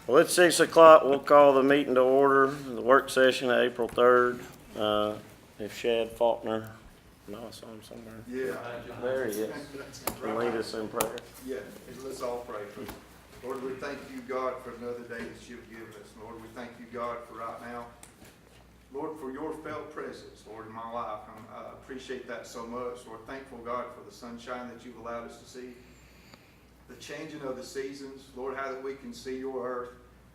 Well, it's 6 o'clock. We'll call the meeting to order, the work session of April 3rd. If Shad Faulkner, no, I saw him somewhere. Yeah. There he is. Can lead us in prayer. Yeah, let's all pray. Lord, we thank you, God, for another day that you've given us. Lord, we thank you, God, for right now. Lord, for your felt presence, Lord, in my life. I appreciate that so much. Lord, thankful, God, for the sunshine that you've allowed us to see. The changing of the seasons. Lord, how that we can see your earth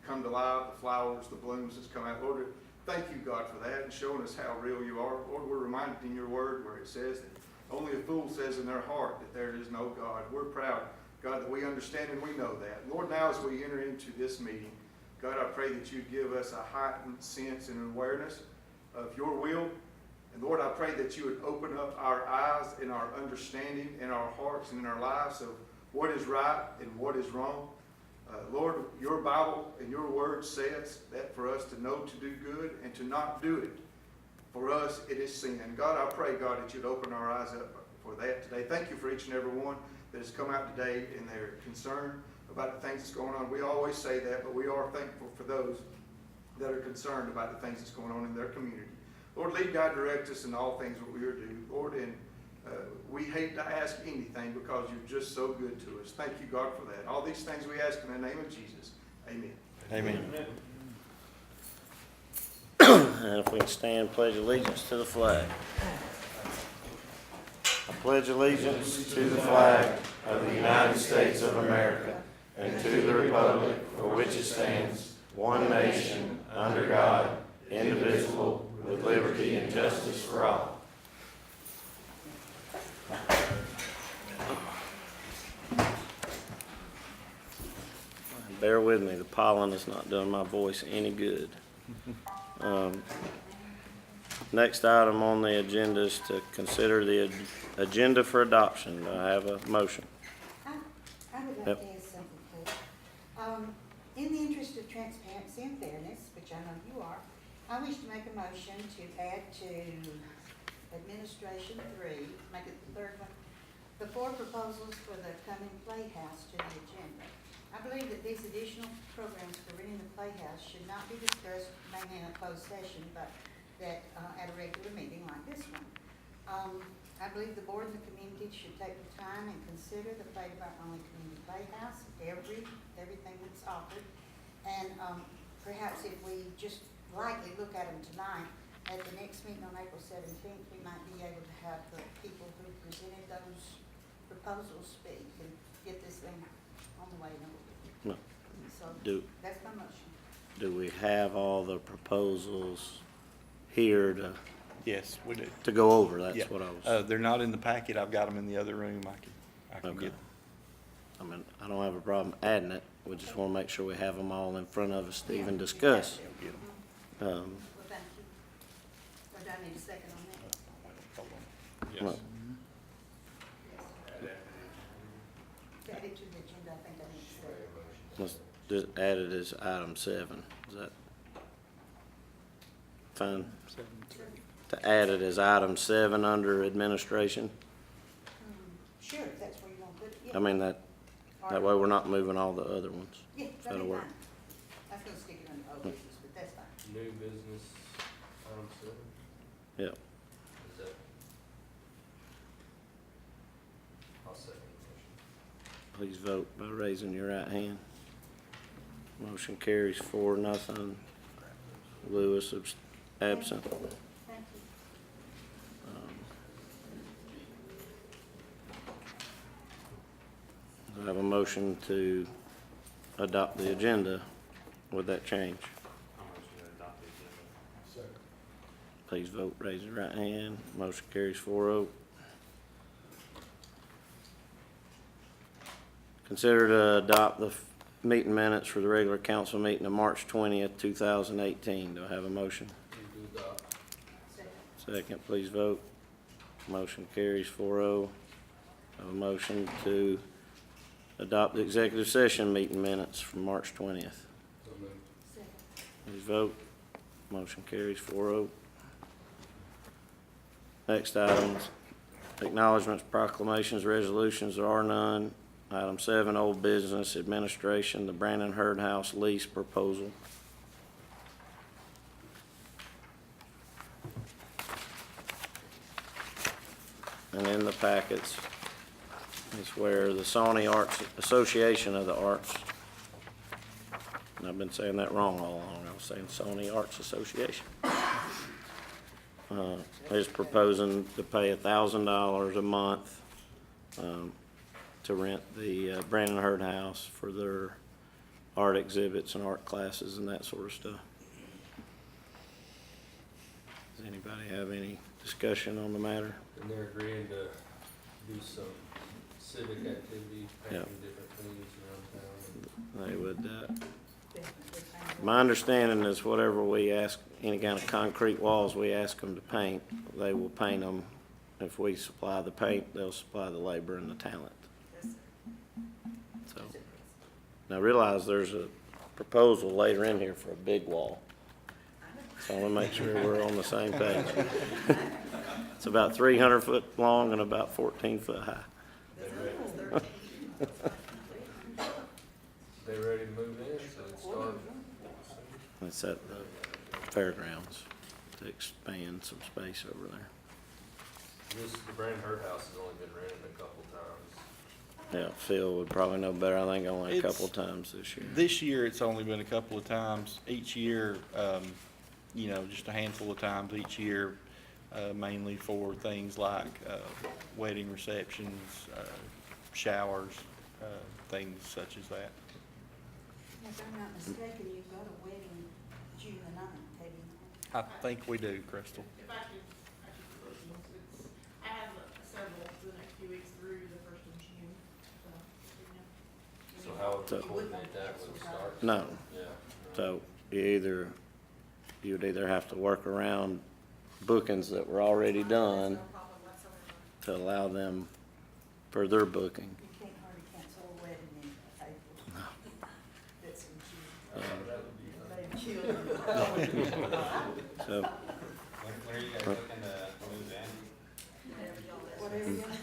come to life, the flowers, the blooms that's come out. Lord, thank you, God, for that and showing us how real you are. Lord, we're reminded in your word where it says that only a fool says in their heart that there is no God. We're proud, God, that we understand and we know that. Lord, now as we enter into this meeting, God, I pray that you give us a heightened sense and awareness of your will. And Lord, I pray that you would open up our eyes and our understanding in our hearts and in our lives of what is right and what is wrong. Lord, your Bible and your word says that for us to know to do good and to not do it, for us it is sin. And God, I pray, God, that you'd open our eyes up for that today. Thank you for each and every one that has come out today and they're concerned about the things that's going on. We always say that, but we are thankful for those that are concerned about the things that's going on in their community. Lord, lead, God, direct us in all things that we are doing. Lord, and we hate to ask anything because you're just so good to us. Thank you, God, for that. All these things we ask in the name of Jesus. Amen. Amen. And if we can stand, pledge allegiance to the flag. I pledge allegiance to the flag of the United States of America and to the republic for which it stands, one nation, under God, indivisible, with liberty and justice for all. Bear with me, the pollen is not doing my voice any good. Next item on the agenda is to consider the agenda for adoption. Do I have a motion? I would like to ask something, please. In the interest of transparency and fairness, which I know you are, I wish to make a motion to add to Administration 3, make it the third one, the 4 proposals for the Cumming Playhouse to the agenda. I believe that these additional programs for renting the Playhouse should not be discussed mainly in a closed session, but that at a regular meeting like this one. I believe the board and the community should take the time and consider the fate of our only community playhouse, everything that's offered. And perhaps if we just lightly look at them tonight, at the next meeting on April 17th, we might be able to have the people who presented those proposals speak and get this thing on the way. No. So that's my motion. Do we have all the proposals here Yes, we do. to go over? That's Yeah. what I was. They're not in the packet. I've got them in the other room. I can Okay. get. I mean, I don't have a problem adding it. We just want to make sure we have them all in front of us to even discuss. Get them. Well, thank you. But I need a second on that. Hold on. Well, Yes. To add it to the agenda, I think I need to say. Let's just add it as item 7. Is that fine? To add it as item 7 under administration? Sure, if that's where you want to put it, yeah. I mean, that way we're not moving all the other ones. Yeah, That'll that'll be work. fine. I was gonna stick it under old business, but that's fine. New business, item 7, Yeah. is that? I'll second the motion. Please vote by raising your right hand. Motion carries 4-0. Lewis absent. Thank you. I have a motion to adopt the agenda with that change. I'll motion to adopt the agenda. Second. Please vote, raise your right hand. Motion carries 4-0. Consider to adopt the meeting minutes for the regular council meeting of March 20th, 2018. Do I have a motion? Move to adopt. Second. Second, please vote. Motion carries 4-0. I have a motion to adopt the executive session meeting minutes from March 20th. So moved. Second. Please vote. Motion carries 4-0. Next items, acknowledgements, proclamations, resolutions, there are none. Item 7, old business administration, the Brandon Hurd House lease proposal. And in the packets is where the Sawney Arts Association of the Arts, and I've been saying that wrong all along, I was saying Sawney Arts Association, is proposing to pay $1,000 a month to rent the Brandon Hurd House for their art exhibits and art classes and that sort of stuff. Does anybody have any discussion on the matter? And they're agreeing to do some civic activities, Yeah. painting different things around town. They would, my understanding is whatever we ask, any kind of concrete walls we ask them to paint, they will paint them. If we supply the paint, they'll supply the labor and the talent. So, now realize there's a proposal later in here for a big wall. So I want to make sure we're on the same page. It's about 300 foot long and about 14 foot high. They ready to move in, so it's starting. It's at the fairgrounds to expand some space over there. The Brandon Hurd House has only been rented a couple times. Yeah, Phil would probably know better. I think only a It's- couple of times this year. This year, it's only been a couple of times. Each year, just a handful of times each year, mainly for things like wedding receptions, showers, things such as that. If I'm not mistaken, you've got a wedding June the 9th, have you I not? think we do, Crystal. If I could it's, I have several for the next few weeks through the 1st of June, so, So how would So- we coordinate that with the start? No, Yeah. so you would either have to work around bookings that were already done no problem whatsoever. to allow them for their booking. You can't hardly cancel a wedding in April. That's in June. That would be fun. They have children. So, When are you guys looking to move in? Whatever you want.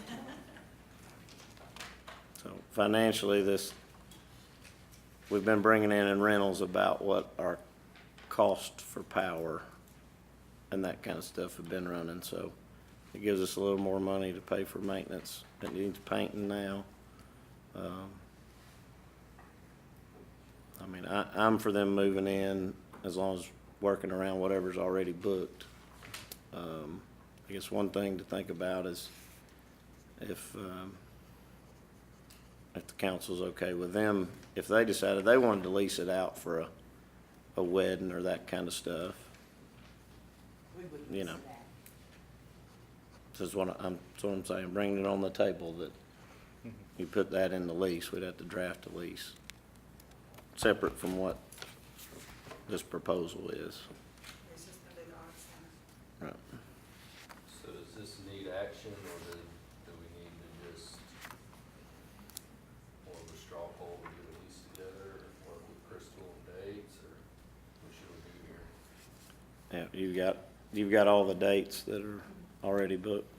so financially, we've been bringing in rentals about what our cost for power and that kind of stuff have been running, so it gives us a little more money to pay for maintenance. It needs painting now. I'm for them moving in as long as working around whatever's already booked. I guess one thing to think about is if the council's okay with them, if they decided they wanted to lease it out for a wedding or that kind of stuff, We would You miss know. that. that's what I'm saying, bringing it on the table that you put that in the lease, we'd have to draft a lease, separate from what this proposal is. It's just gonna be the arts center. Right. So does this need action, or do we need to just, more of a straw poll, we get a lease together, or work with Crystal on dates, or what should we do here? Yeah, you've got all the dates that are already booked.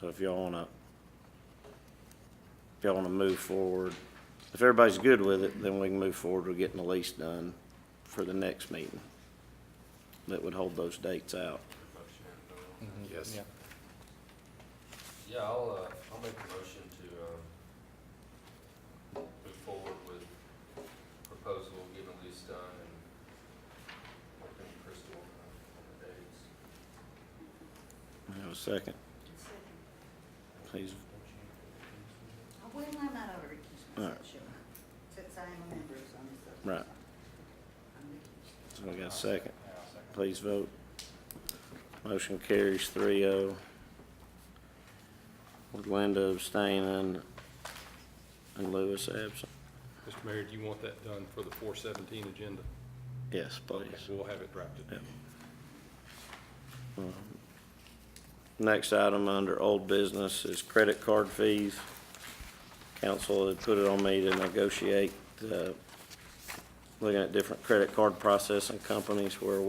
So if y'all wanna move forward, if everybody's good with it, then we can move forward with getting the lease done for the next meeting. That would hold those dates out. Motion and, Yes. Yeah. Yeah, I'll make a motion to, move forward with proposal, getting a lease done, and working with Crystal on the dates. I have a second, Second. please. Well, I'm not over recusing All myself, right. sure. Since I am a member on this. Right. I'm recused. So we got a second. Yeah, I'll second. Please vote. Motion carries 3-0. With Linda abstaining and Lewis absent. Mr. Mayor, do you want that done for the 417 agenda? Yes, please. Okay, we'll have it drafted. Yep. Next item under old business is credit card fees. Council had put it on me to negotiate, looking at different credit card processing companies where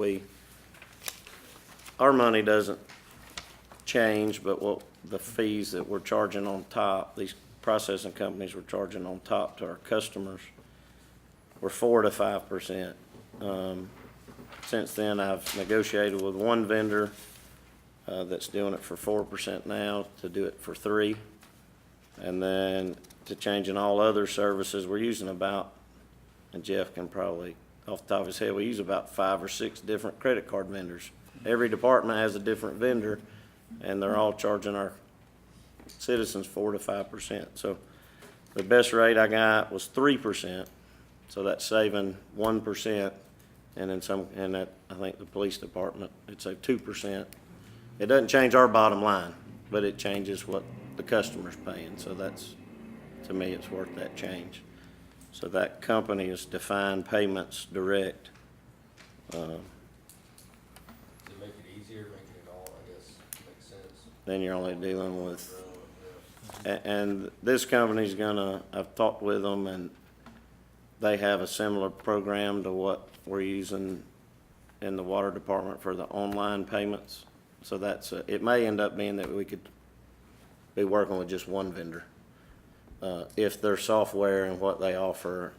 our money doesn't change, but what the fees that we're charging on top, these processing companies were charging on top to our customers were 4 to 5%. Since then, I've negotiated with one vendor that's doing it for 4% now to do it for 3%. And then to changing all other services, we're using about, and Jeff can probably, off the top of his head, we use about 5 or 6 different credit card vendors. Every department has a different vendor, and they're all charging our citizens 4 to 5%. So the best rate I got was 3%, so that's saving 1%. And then some, and that, I think the police department, it'd say 2%. It doesn't change our bottom line, but it changes what the customer's paying, so that's, to me, it's worth that change. So that company is Defined Payments Direct. Does it make it easier, making it all, I guess, makes sense? Then you're only dealing with, Yeah. and this company's gonna, I've talked with them, and they have a similar program to what we're using in the water department for the online payments. So that's, it may end up being that we could be working with just one vendor. If their software and what they offer,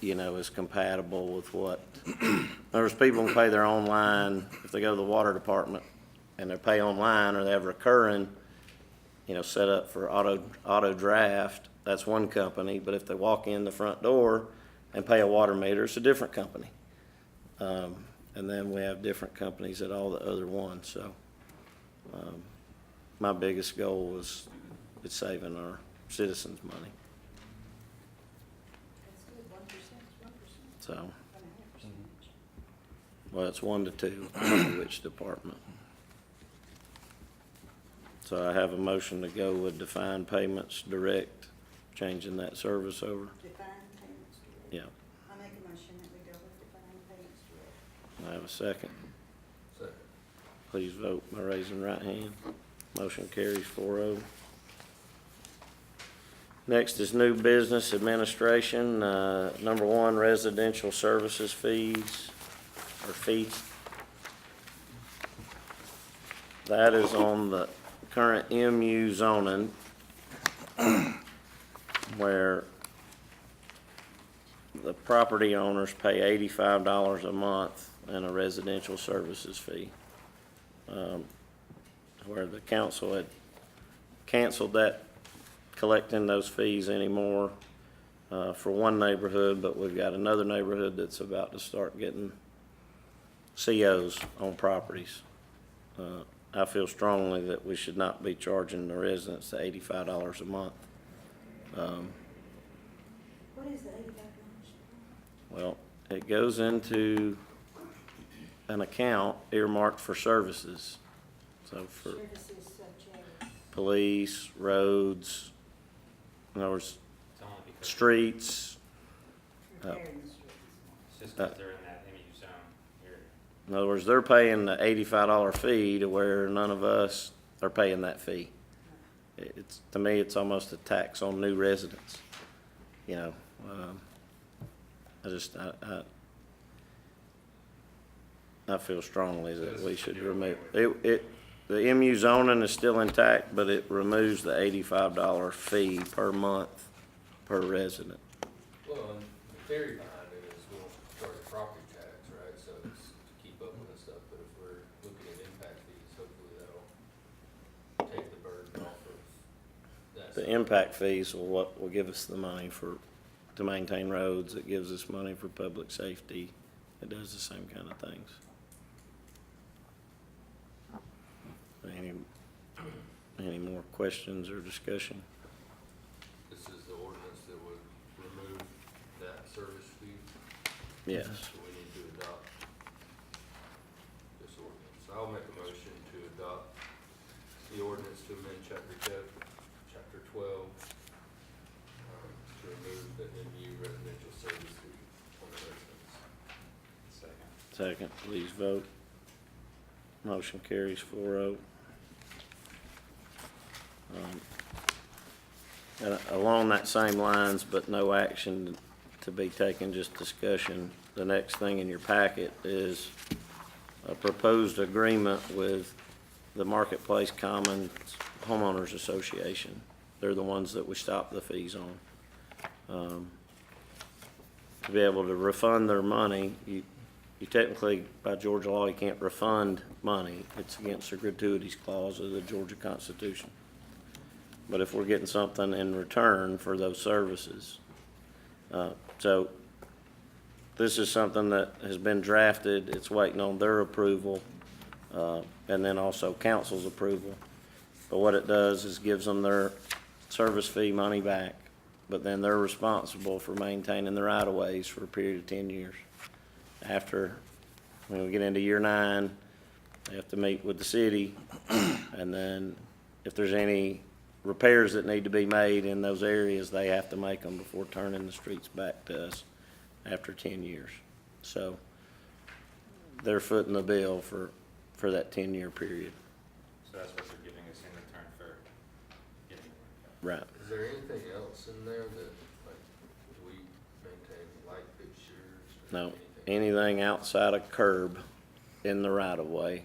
you know, is compatible with what, there's people who pay their online, if they go to the water department and they pay online, or they have recurring, you know, set up for auto draft, that's one company. But if they walk in the front door and pay a water meter, it's a different company. And then we have different companies at all the other ones. So my biggest goal was it's saving our citizens money. That's good, 1% is 1%. So, 1.5%. well, it's 1 to 2, I don't know which department. So I have a motion to go with Defined Payments Direct, changing that service over. Defined Payments Direct. Yeah, I make a motion that we go with Defined Payments Direct. I have a second. Second. Please vote by raising right hand. Motion carries 4-0. Next is new business administration. Number 1, residential services fees, or fees. That is on the current MU zoning, where the property owners pay $85 a month in a residential services fee. Where the council had canceled that, collecting those fees anymore for one neighborhood, but we've got another neighborhood that's about to start getting COs on properties. I feel strongly that we should not be charging the residents the $85 a month. What is the $85? Well, it goes into an account earmarked for services. So for Services such as, police, roads, in other words, It's only because, streets. repairing the streets. it's just because they're in that MU zone area. In other words, they're paying the $85 fee to where none of us are paying that fee. It's, to me, it's almost a tax on new residents, you know. I feel strongly that we should remove, the MU zoning is still intact, but it removes the $85 fee per month per resident. Well, and the theory behind it is we'll charge a property tax, right, so it's to keep up with this stuff, but if we're looking at impact fees, hopefully that'll take the burden off of that. The impact fees will what will give us the money to maintain roads. It gives us money for public safety. It does the same kind of things. Any more questions or discussion? This is the ordinance that would remove that service fee, Yes. so we need to adopt this ordinance. So I'll make a motion to adopt the ordinance to amend chapter 12, to remove the MU residential service fee on the residents. Second, please vote. Motion carries 4-0. And along that same lines, but no action to be taken, just discussion, the next thing in your packet is a proposed agreement with the Marketplace Commons Homeowners Association. they're the ones that we stop the fees on. To be able to refund their money, you technically, by Georgia law, you can't refund money. It's against the gratuities clause of the Georgia Constitution. But if we're getting something in return for those services, so this is something that has been drafted, it's waiting on their approval, and then also council's approval. But what it does is gives them their service fee money back, but then they're responsible for maintaining the right-of-ways for a period of 10 years. After, when we get into year 9, they have to meet with the city, and then if there's any repairs that need to be made in those areas, they have to make them before turning the streets back to us after 10 years. So they're footing the bill for that 10-year period. So that's what they're giving us in return for getting the work Right. Is there anything else in there that, like, do we maintain light fixtures? Or No, anything outside of curb in the right-of-way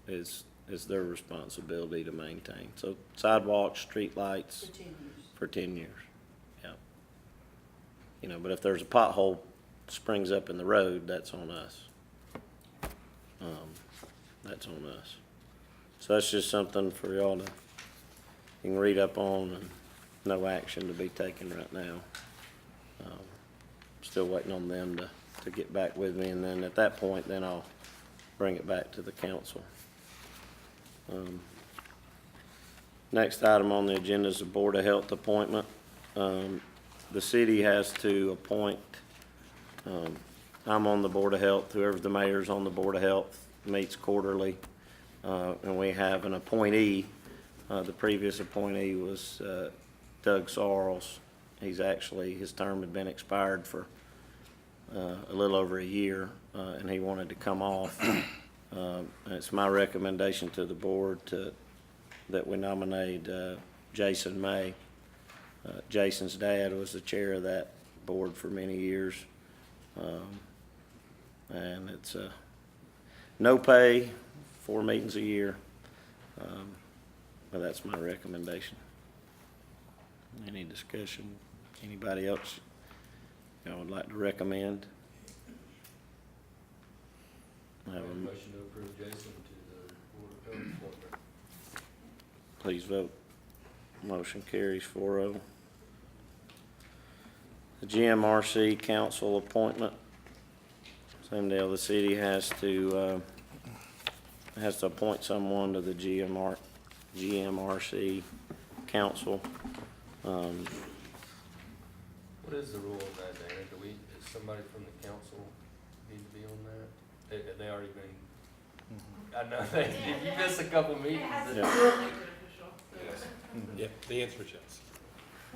is their responsibility to maintain. So sidewalks, street lights For 10 years. for 10 years, yeah. You know, but if there's a pothole springs up in the road, that's on us. That's on us. So that's just something for y'all to, you can read up on, and no action to be taken right now. Still waiting on them to get back with me, and then at that point, then I'll bring it back to the council. Next item on the agenda is the Board of Health appointment. The city has to appoint, I'm on the Board of Health, whoever the mayor's on the Board of Health meets quarterly, and we have an appointee. The previous appointee was Doug Sarles. He's actually, his term had been expired for a little over a year, and he wanted to come off. It's my recommendation to the board that we nominate Jason May. Jason's dad was the chair of that board for many years. And it's no pay, 4 meetings a year. But that's my recommendation. Any discussion? Anybody else y'all would like to recommend? I have a Motion to approve Jason to the Board of Health appointment. Please vote. Motion carries 4-0. The GMRC council appointment. Same deal, the city has to appoint someone to the GMRC council. What is the rule on that, Dana? Is somebody from the council need to be on that? They already been, I know, if you miss a couple It meetings. has to be Yeah. elected official, so. Yes. Yep, the answer is yes.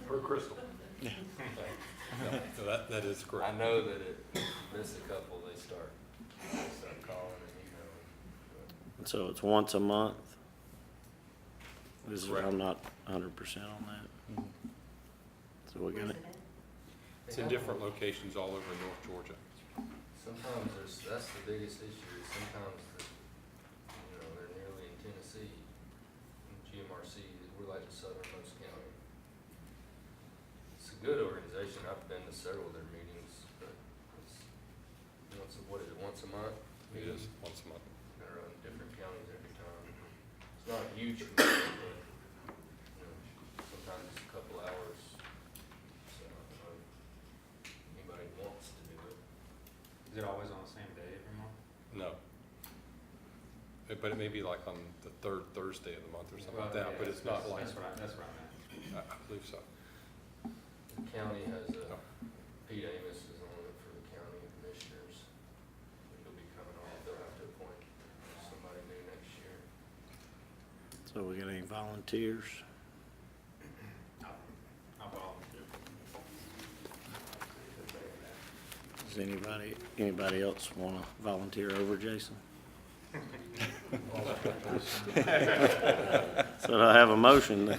Per Crystal. So that is I correct. know that if you miss a couple, they start calling and emailing. So it's once a month? This is, Correct. I'm not 100% on that. So we're gonna, It's in different locations all over North Georgia. Sometimes that's the biggest issue, is sometimes they're nearly in Tennessee. GMRC, we're like the southernmost county. It's a good organization, I've been to several of their meetings, but it's, once a month? It is once a month. They're in different counties every time. It's not a huge commitment, but, sometimes it's a couple hours. So, I don't know if anybody wants to do it. Is it always on the same day every month? No. But it may be like on the third Thursday of the month or something like that, Yeah, but it's not like, That's what I meant. I believe so. The county has Pete Amos is on it for the county commissioners. He'll be coming off, they'll have to appoint somebody new next year. so we got any volunteers? I'll volunteer. Does anybody else wanna volunteer over Jason? So I have a motion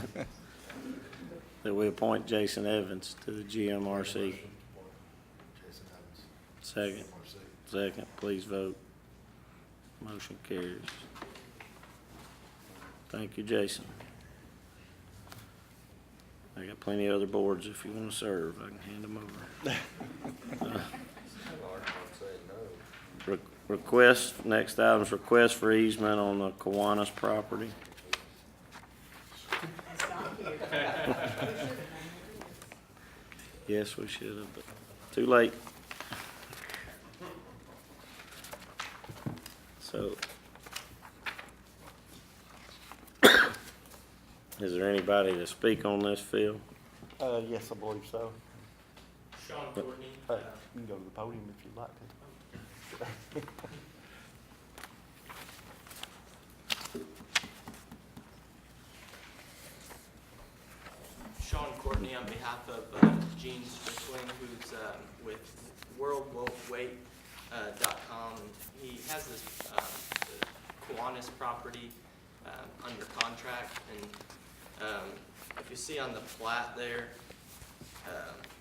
that we appoint Jason Evans to the GMRC. Second. Second, please vote. Motion carries. Thank you, Jason. I got plenty of other boards if you wanna serve, I can hand them over. I have a hard time saying no. Request, next item is request for easement on the Kiwanis property. It's not here. We should have known what it is. Yes, we should have, but too late. So, is there anybody to speak on this, Phil? Yes, I believe so. Sean Courtney. You can go to the podium if you'd like to. Sean Courtney on behalf of Gene Strickling, who's with WorldWeight.com. He has this the Kiwanis property under contract, and if you see on the plat there,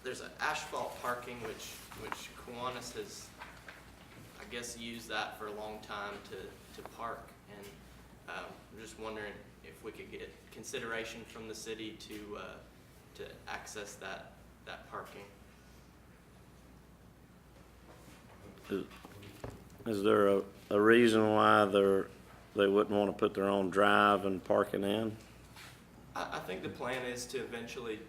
there's an asphalt parking which Kiwanis has, I guess, used that for a long time to park, and I'm just wondering if we could get consideration from the city to access that parking. Is there a reason why they wouldn't want to put their own drive and parking in? I think the plan is to eventually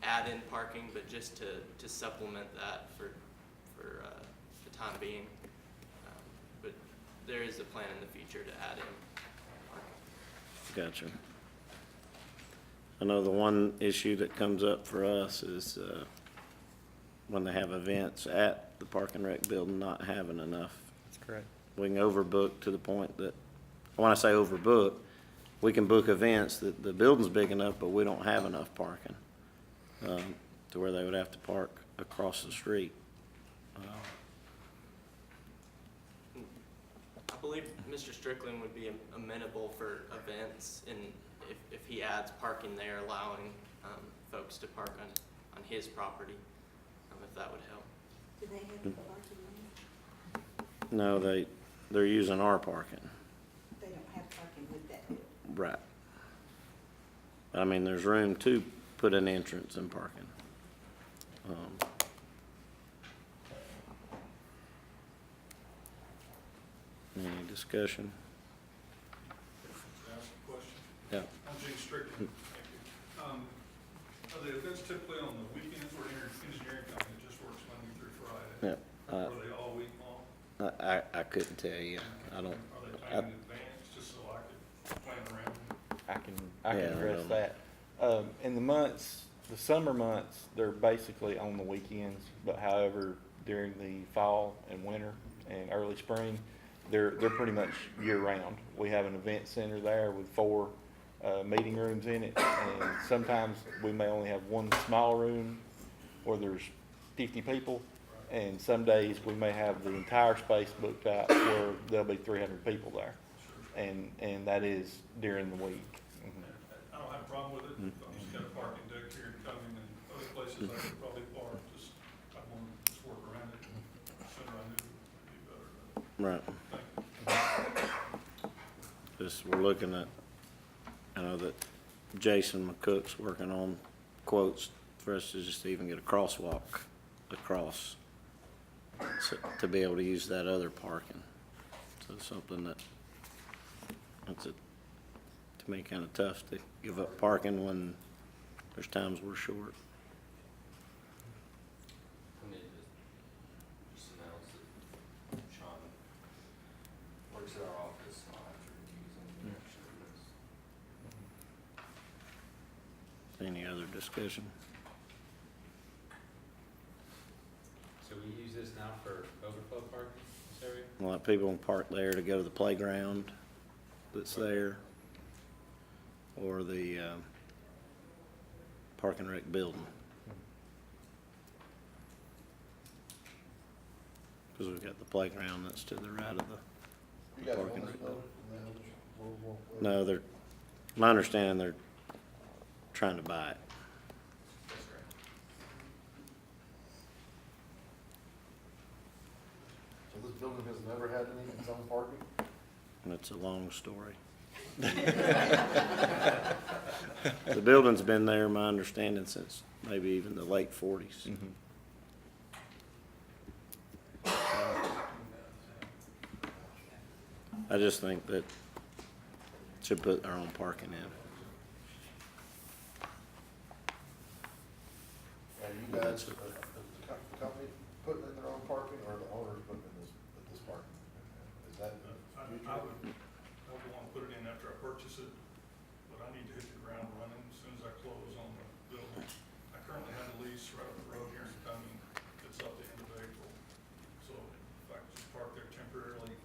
add in parking, but just to supplement that for the time being. But there is a plan in the future to add in parking. Gotcha. I know the one issue that comes up for us is when they have events at the Park and Rec building, not having enough. That's correct. We can overbook to the point that, when I say overbook, we can book events that the building's big enough, but we don't have enough parking to where they would have to park across the street. I believe Mr. Strickland would be amenable for events, and if he adds parking there, allowing folks to park on his property, if that would help. Do they have the parking lot? No, they're using our parking. They don't have parking with that building. Right. I mean, there's room to put an entrance and parking. Any discussion? Ask a question. Yeah. I'm Gene Strickland. Thank you. Are the events typically on the weekends or engineering company just works Monday through Friday? Yeah. Are they all week long? I couldn't tell you. I don't. Are they planned in advance, just so I could plan around them? I Yeah, can address that. In the summer months, they're basically on the weekends, but however, during the fall and winter and early spring, they're pretty much year round. We have an event center there with 4 meeting rooms in it, and sometimes we may only have one small room where there's 50 people, and some days we may have the entire space booked out where there'll be 300 people there, and that is during the week. I don't have a problem with it. I've just got a parking deck here in Cumming and other places I could probably park. Just, I want to just work around it. The sooner I knew, it'd be better. Right. Just, we're looking at, I know that Jason McCook's working on quotes for us to just even get a crosswalk across to be able to use that other parking. So it's something that's to me kind of tough to give up parking when there's times we're short. I need to just announce that Sean works at our office, and I'll have to recuse him next year. Any other discussion? So we use this now for overflow parking, this area? A lot of people can park there to go to the playground that's there, or the Park and Rec building. Because we've got the playground that's to the right of the Park and Rec building. No, my understanding, they're trying to buy it. That's great. So this building has never had any its own parking? And it's a long story. The building's been there, my understanding, since maybe even the late 40s. I just think that should put their own parking in. And you guys, the company putting in their own parking, or the owners putting in this parking? Is that? I would want to put it in after I purchase it, but I need to hit the ground running as soon as I close on the building. I currently have a lease right up the road here in Cumming. It's up the end of April. So if I could just park there temporarily,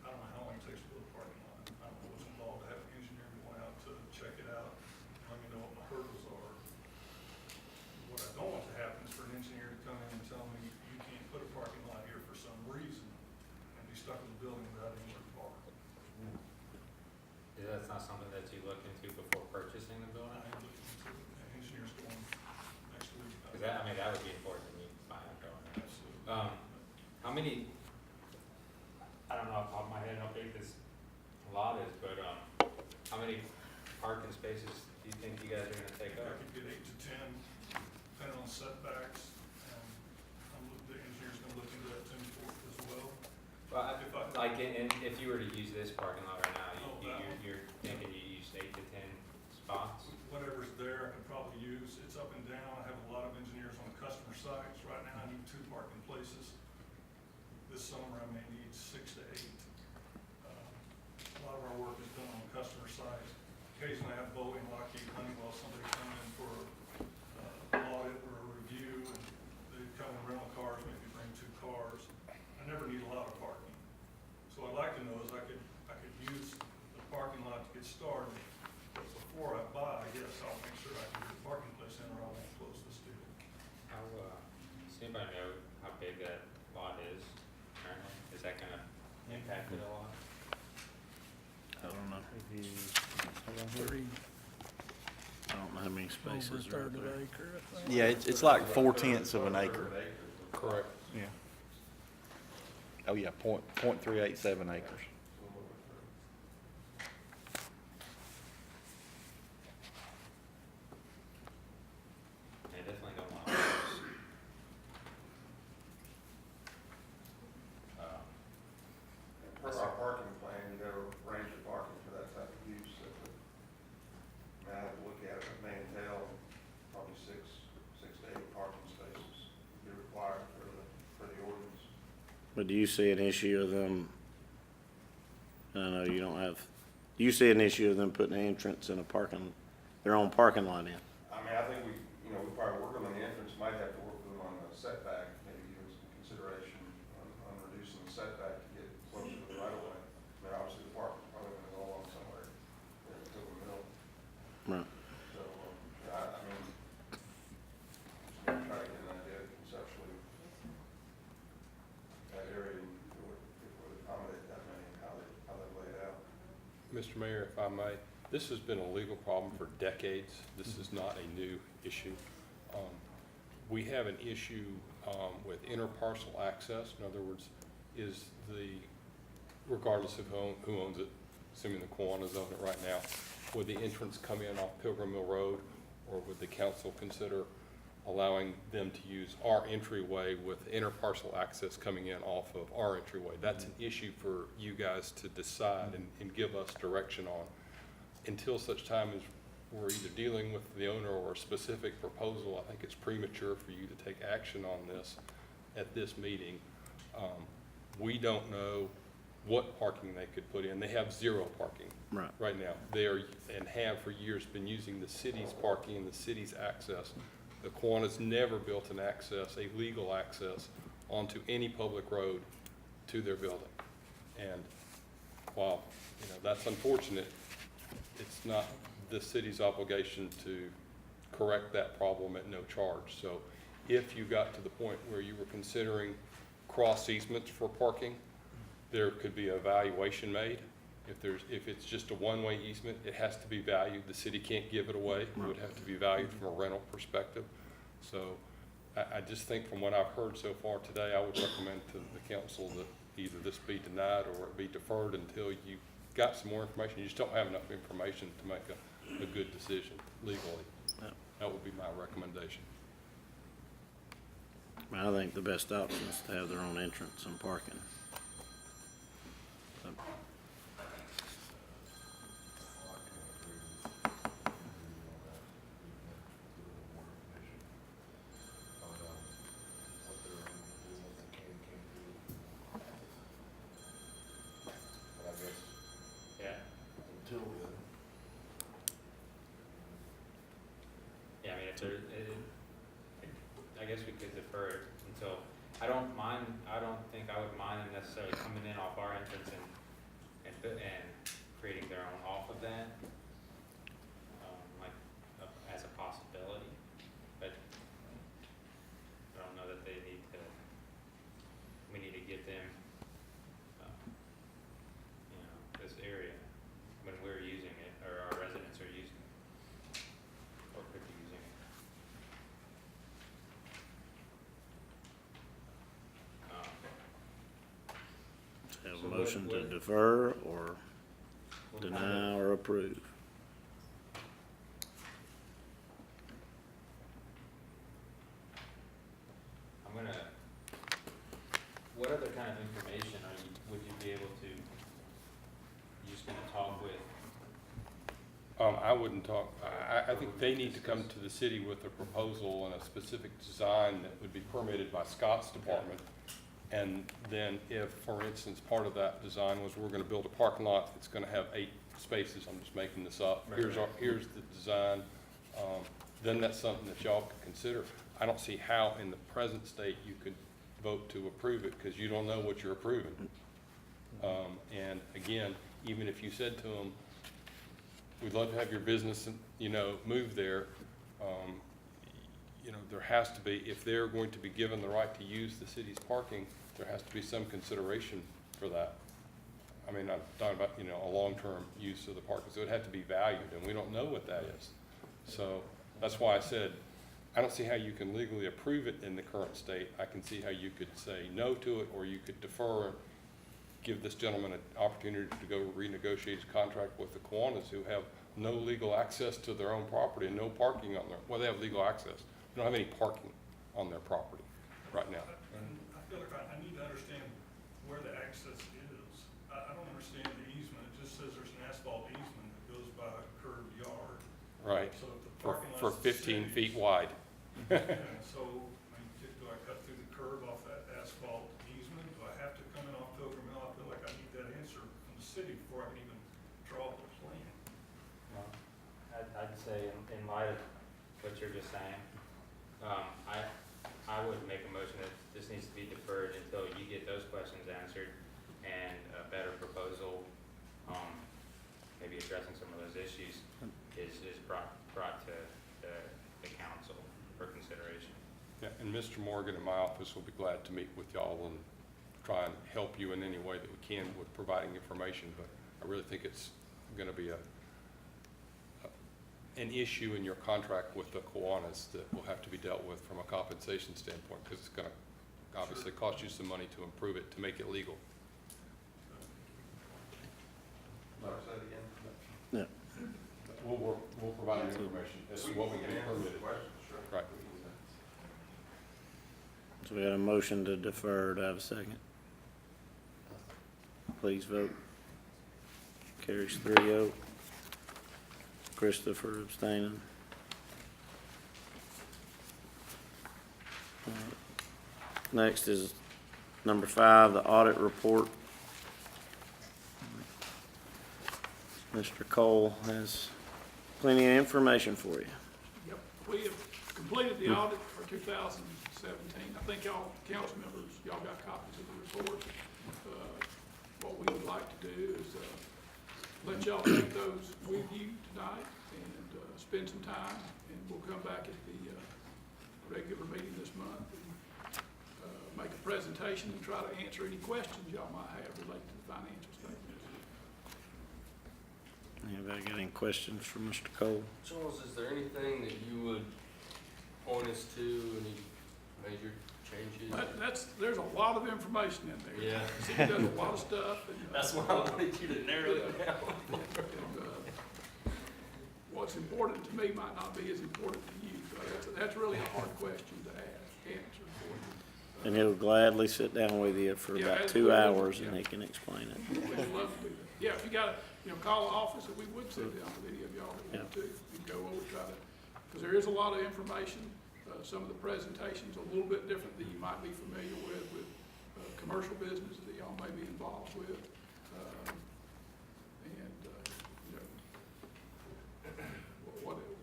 I don't know how long it takes to build a parking lot. I don't know what's involved to have an engineer going out to check it out, let me know what my hurdles are. What I don't want to happen is for an engineer to come in and tell me, you can't put a parking lot here for some reason, and be stuck in the building without anywhere to park. That's not something that you look into before purchasing the I building? am looking into it, and engineers going next week. Cause that, I mean, that would be important to me buying a building. Absolutely. How many, I don't know off the top of my head how big this lot is, but, how many parking spaces do you think you guys are gonna take I up? could get 8 to 10, depending on setbacks, and the engineer's gonna look into that too as well. Well, If I- like, and if you were to use this parking lot right now, Oh, that one. you're thinking you use 8 to 10 spots? Whatever's there, I could probably use. It's up and down. I have a lot of engineers on the customer sites. Right now, I need 2 parking places. This summer, I may need 6 to 8. A lot of our work is done on the customer site. Occasionally, I have Boeing, Lockheed, Honeywell, somebody come in for an audit or a review, and they come in rental cars, maybe bring 2 cars. I never need a lot of parking. So what I'd like to know is I could use the parking lot to get started, but before I buy, yes, I'll make sure I can get a parking place in, or I won't close this deal. How, does anybody know how big that lot is currently? Is that gonna impact it a lot? I don't know. I don't know how many spaces are up there. Yeah, it's like 4/10 of an acre. Correct. Yeah. Oh, yeah, 0.387 acres. They definitely don't want to lose. Per our parking plan, you got a range of parking for that type of use, that I have to look at it, it may entail probably 6 to 8 parking spaces be required for the ordinance. But do you see an issue of them, I know you don't have, do you see an issue of them putting an entrance in their own parking lot in? I mean, I think we probably work on the entrance, might have to work with them on the setback, maybe give them some consideration on reducing the setback to get closer to the right of way. I mean, obviously the park's probably gonna go along somewhere in the middle. Right. So, I mean, just gonna try to get an idea conceptually that area, if it would accommodate that many, how they lay it out. Mr. Mayor, if I may, this has been a legal problem for decades. This is not a new issue. We have an issue with interparcel access. In other words, regardless of who owns it, assuming the Kiwanis own it right now, would the entrance come in off Pilgrim Mill Road, or would the council consider allowing them to use our entryway with interparcel access coming in off of our entryway? That's an issue for you guys to decide and give us direction on. Until such time as we're either dealing with the owner or a specific proposal, I think it's premature for you to take action on this at this meeting. We don't know what parking they could put in. They have 0 parking right now. They are, and have for years, been using the city's parking and the city's access. The Kiwanis never built an access, a legal access, onto any public road to their building. And while, that's unfortunate, it's not the city's obligation to correct that problem at no charge. So if you got to the point where you were considering cross easements for parking, there could be a valuation made. If it's just a one-way easement, it has to be valued. The city can't give it away. It would have to be valued from a rental perspective. So I just think from what I've heard so far today, I would recommend to the council that either this be denied or it be deferred until you got some more information, you just don't have enough information to make a good decision legally. Yeah. That would be my recommendation. I think the best option is to have their own entrance and parking. So, Yeah. Yeah, I mean, if there, I guess we could defer it until, I don't think I would mind them necessarily coming in off our entrance and creating their own off of that. Like, as a possibility, but I don't know that we need to get them, this area when we're using it, or our residents are using it, or could be using it. have So a what- motion to what- defer or What kind deny of- or approve. What other kind of information would you be able to, you just gonna talk with? I wouldn't talk, I think they need to come to the city with a proposal and a specific design that would be permitted by Scott's department. And then if, for instance, part of that design was we're gonna build a parking lot that's gonna have 8 spaces, I'm just making this up. Right, Here's right. here's the design, then that's something that y'all could consider. I don't see how in the present state you could vote to approve it, because you don't know what you're approving. And again, even if you said to them, we'd love to have your business, move there, there has to be, if they're going to be given the right to use the city's parking, there has to be some consideration for that. I mean, I'm talking about, a long-term use of the parking, so it would have to be valued, and we don't know what that is. So that's why I said, I don't see how you can legally approve it in the current state. I can see how you could say no to it, or you could defer, give this gentleman an opportunity to go renegotiate his contract with the Kiwanis, who have no legal access to their own property and no parking on their, well, they have legal access. They don't have any parking on their property right now. I feel like I need to understand where the access is. I don't understand the easement. It just says there's an asphalt easement that goes by a curved yard. Right, So if the for, parking lot's for the 15 city's, feet wide. yeah, so, do I cut through the curb off that asphalt easement? Do I have to come in off Pilgrim Hill? I feel like I need that answer from the city before I can even draw up a plan. Well, I'd say in light of what you're just saying, I would make a motion that this needs to be deferred until you get those questions answered and a better proposal, maybe addressing some of those issues is brought to the council for consideration. Yeah, and Mr. Morgan in my office will be glad to meet with y'all and try and help you in any way that we can with providing information, but I really think it's gonna be an issue in your contract with the Kiwanis that will have to be dealt with from a compensation standpoint, because it's gonna obviously cost you some money to improve it, to make it legal. Sorry, say it again. Yeah. We'll provide you information as to what we can answer permit. the questions, sure. Right. So we got a motion to defer. Do I have a second? Please vote. Carries 3-0. Christopher abstaining. Next is number 5, the audit report. Mr. Cole has plenty of information for you. Yep, we have completed the audit for 2017. I think y'all, council members, y'all got copies of the report. What we would like to do is let y'all take those with you tonight and spend some time, and we'll come back at the regular meeting this month and make a presentation and try to answer any questions y'all might have related to the financial statements. Anybody got any questions for Mr. Cole? Charles, is there anything that you would point us to, any major changes. There's a lot of information in there. Yeah. The city does a lot of stuff, and. That's why I wanted you to narrow it down. What's important to me might not be as important to you, so that's really a hard question to answer for you. And he'll gladly sit down with you for Yeah, about as 2 well, hours and yeah. he can explain it. We'd love to do that. Yeah, if you got call the office, and we would sit down with any of y'all that want to, and go over, because there is a lot of information. Some of the presentations are a little bit different than you might be familiar with commercial business that y'all may be involved with.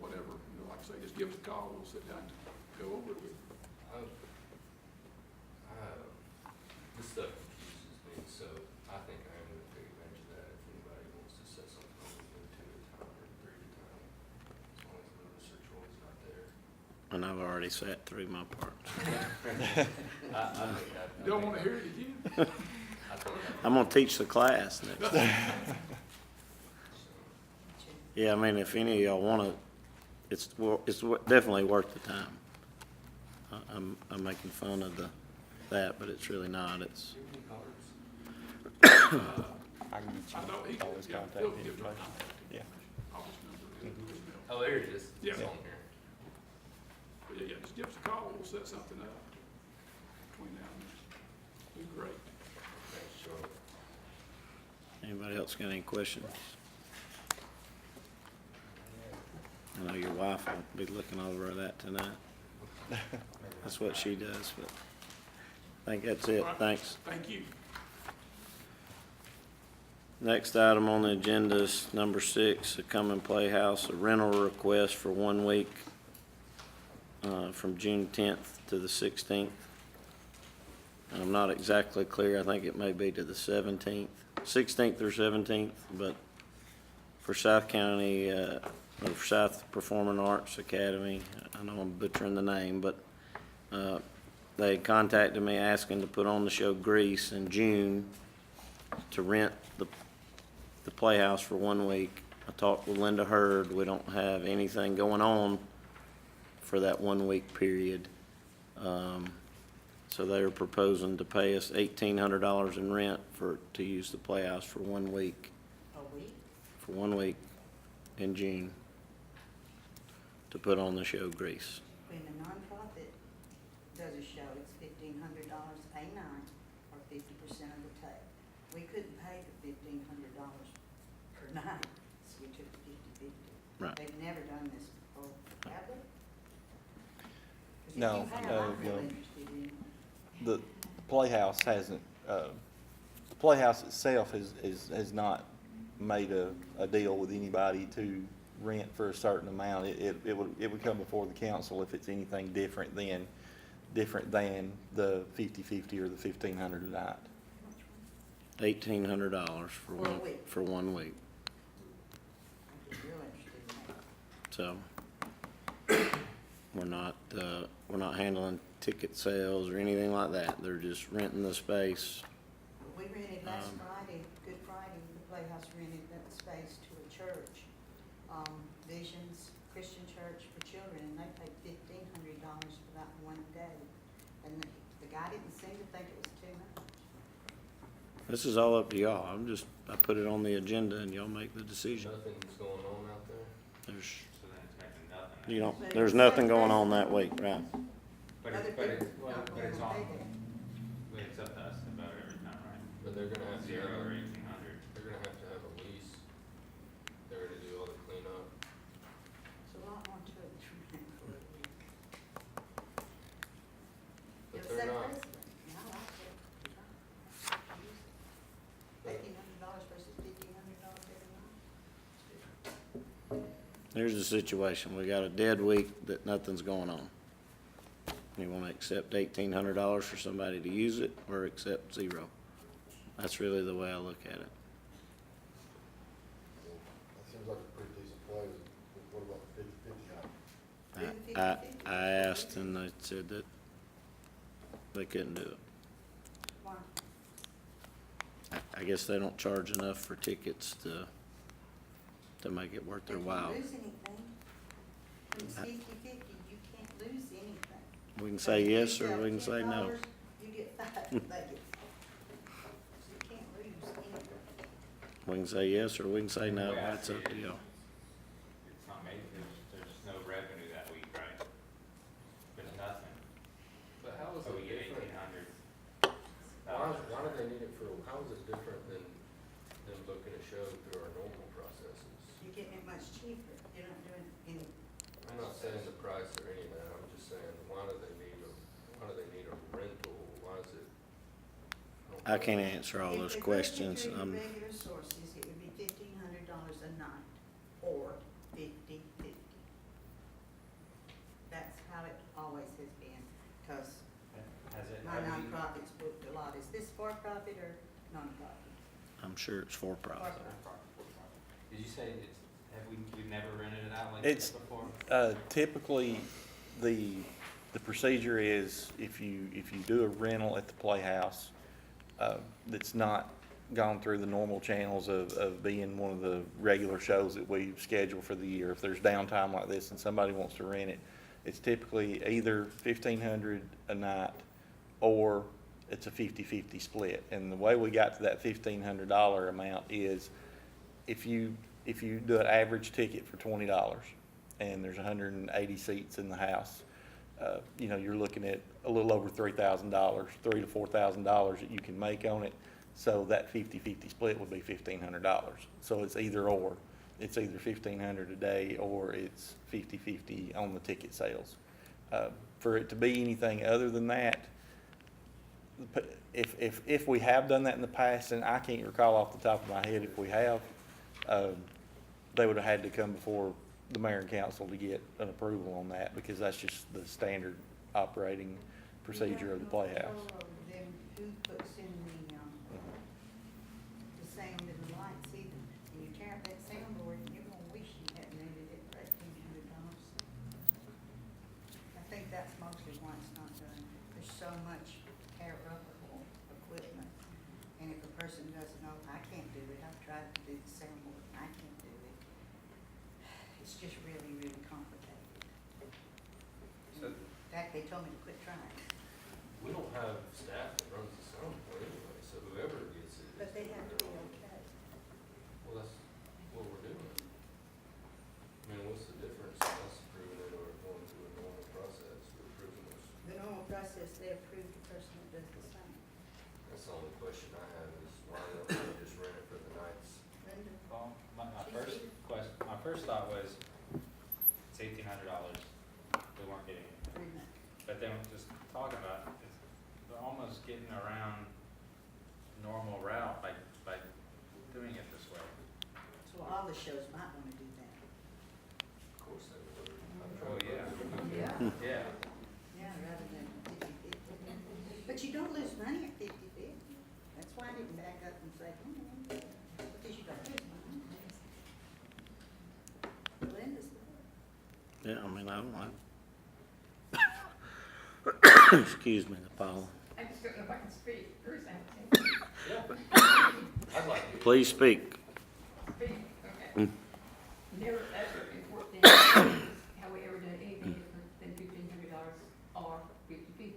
Whatever, like I say, just give us a call, we'll sit down and go over it with you. This stuff confuses me, so I think I am gonna take advantage of that if anybody wants to set something up with 2 at a time or 3 at a time. As long as the search warrant's not there. And I've already sat through my part. You don't want to hear it again? I'm gonna teach the class next time. Yeah, I mean, if any of y'all wanna, it's definitely worth the time. I'm making fun of that, but it's really not. It's, I can get I know he, you all his yeah, contact Phil gives information. our contact Yeah. information, office number, email. Oh, there it is. Yeah. It's on here. But yeah, just give us a call, we'll set something up between now and then. Be great. Thanks, Charlie. anybody else got any questions? I know your wife will be looking over that tonight. That's what she does, but I think that's it. Thanks. Thank you. Next item on the agenda is number 6, the Cumming Playhouse, a rental request for 1 week from June 10th to the 16th. I'm not exactly clear. I think it may be to the 17th, 16th or 17th, but for South County, or for South Performing Arts Academy, I know I'm butchering the name, but they contacted me asking to put on the show Grease in June to rent the Playhouse for 1 week. I talked with Linda Hurd. We don't have anything going on for that 1 week period. So they were proposing to pay us $1,800 in rent to use the Playhouse for 1 week. A week? For 1 week in June to put on the show Grease. When a nonprofit does a show, it's $1,500 a night or 50% of the take. We couldn't pay the $1,500 per night, so we took 50/50. Right. They've never done this before, have they? 'Cause if No, you have, no, I'm real no. interested in it. The Playhouse hasn't, the Playhouse itself has not made a deal with anybody to rent for a certain amount. It would come before the council if it's anything different than the 50/50 or the 1,500 a night. $1,800 For a week. for 1 week. I'm real interested in that. So we're not handling ticket sales or anything like that. They're just renting the space. We rented last Friday, Good Friday, the Playhouse rented that space to a church, Visions Christian Church for Children, and they paid $1,500 for that 1 day. And the guy didn't seem to think it was too much. This is all up to y'all. I put it on the agenda and y'all make the decision. Nothing's going on out there? There's, So then it's making nothing. there's nothing going on that week, right? But Other it's, but it's, people well, don't but it's wanna on, pay that. but it's up to us to vote every time, right? But they're gonna have to 0 or have, 1,800. they're gonna have a lease. They're gonna do all the cleanup. It's a lot more to it than rent for a week. But It was they're that not, precedent, and I like it. $1,800 versus $1,500 every night. Here's the situation. We got a dead week that nothing's going on. You want to accept $1,800 for somebody to use it or accept 0? That's really the way I look at it. That seems like a pretty decent play. What about 50/50 now? I asked and they said that they couldn't do it. Why? I guess they don't charge enough for tickets to make it worth their while. If you lose anything, when it's 50/50, you can't lose anything. We can say yes or If we you can sell say no. $10, you get 5, they get 5. So you can't lose anything. We can say yes or we can say no, The way I that's see up to it, y'all. It's not made, there's no revenue that week, right? There's nothing, But how is so we it get different? 1,800. Why do they need it for, how is it different than them booking a show through our normal processes? You're getting it much cheaper. You're not doing any. I'm not saying the price or any of that, I'm just saying, why do they need a rental? Why is it? I can't answer all those questions. If they go through your regular sources, it would be $1,500 a night, or 50/50. That's how it always has been, because Has it, my nonprofits booked a lot. Is this for-profit or nonprofit? I'm sure it's for profit. Did you say it's, you've never rented it out like It's- this before? Typically, the procedure is if you do a rental at the Playhouse, that's not gone through the normal channels of being one of the regular shows that we schedule for the year. If there's downtime like this and somebody wants to rent it, it's typically either 1,500 a night or it's a 50-50 split. And the way we got to that $1,500 amount is if you do an average ticket for $20 and there's 180 seats in the house, you know, you're looking at a little over $3,000, $3,000 to $4,000 that you can make on it. So that 50-50 split would be $1,500. So it's either or. It's either $1,500 a day or it's 50-50 on the ticket sales. For it to be anything other than that, if we have done that in the past, and I can't recall off the top of my head if we have, they would have had to come before the mayor and council to get an approval on that, because that's just the standard operating procedure of the Playhouse. Then who puts in the sound and the lights either? And you tear up that soundboard, and you're gonna wish you hadn't rented it for $1,800. I think that's mostly why it's not done. There's so much tear-uppable equipment, and if a person doesn't know, I can't do it, I've tried to do the soundboard, I can't do it. It's just really, really complicated. So- In fact, they told me to quit trying. We don't have staff that runs the soundboard anyway, so whoever gets it. But they have to be okay. Well, that's what we're doing. I mean, what's the difference in us approving it or going through a normal process for approving this? The normal process, they approve the person that does the same. That's the only question I have is why don't we just rent it for the nights? Linda? Well, my first thought was, it's $1,800, we weren't getting it. Free night. But then just talking about, it's, we're almost getting around normal route by doing it this way. So all the shows might wanna do that. Of course they would. Oh, yeah. Yeah. Yeah. Yeah, rather than 50/50. But you don't lose money at 50/50. That's why I didn't back up and say, because you don't lose money. Linda's good. Yeah, I mean, I don't like. Excuse me, Paula. I just don't know if I can speak or something. Yeah. I'd like to. Please speak. Speak, Mm. okay. Never ever in 14 years have we ever done anything different than $1,500 or 50/50.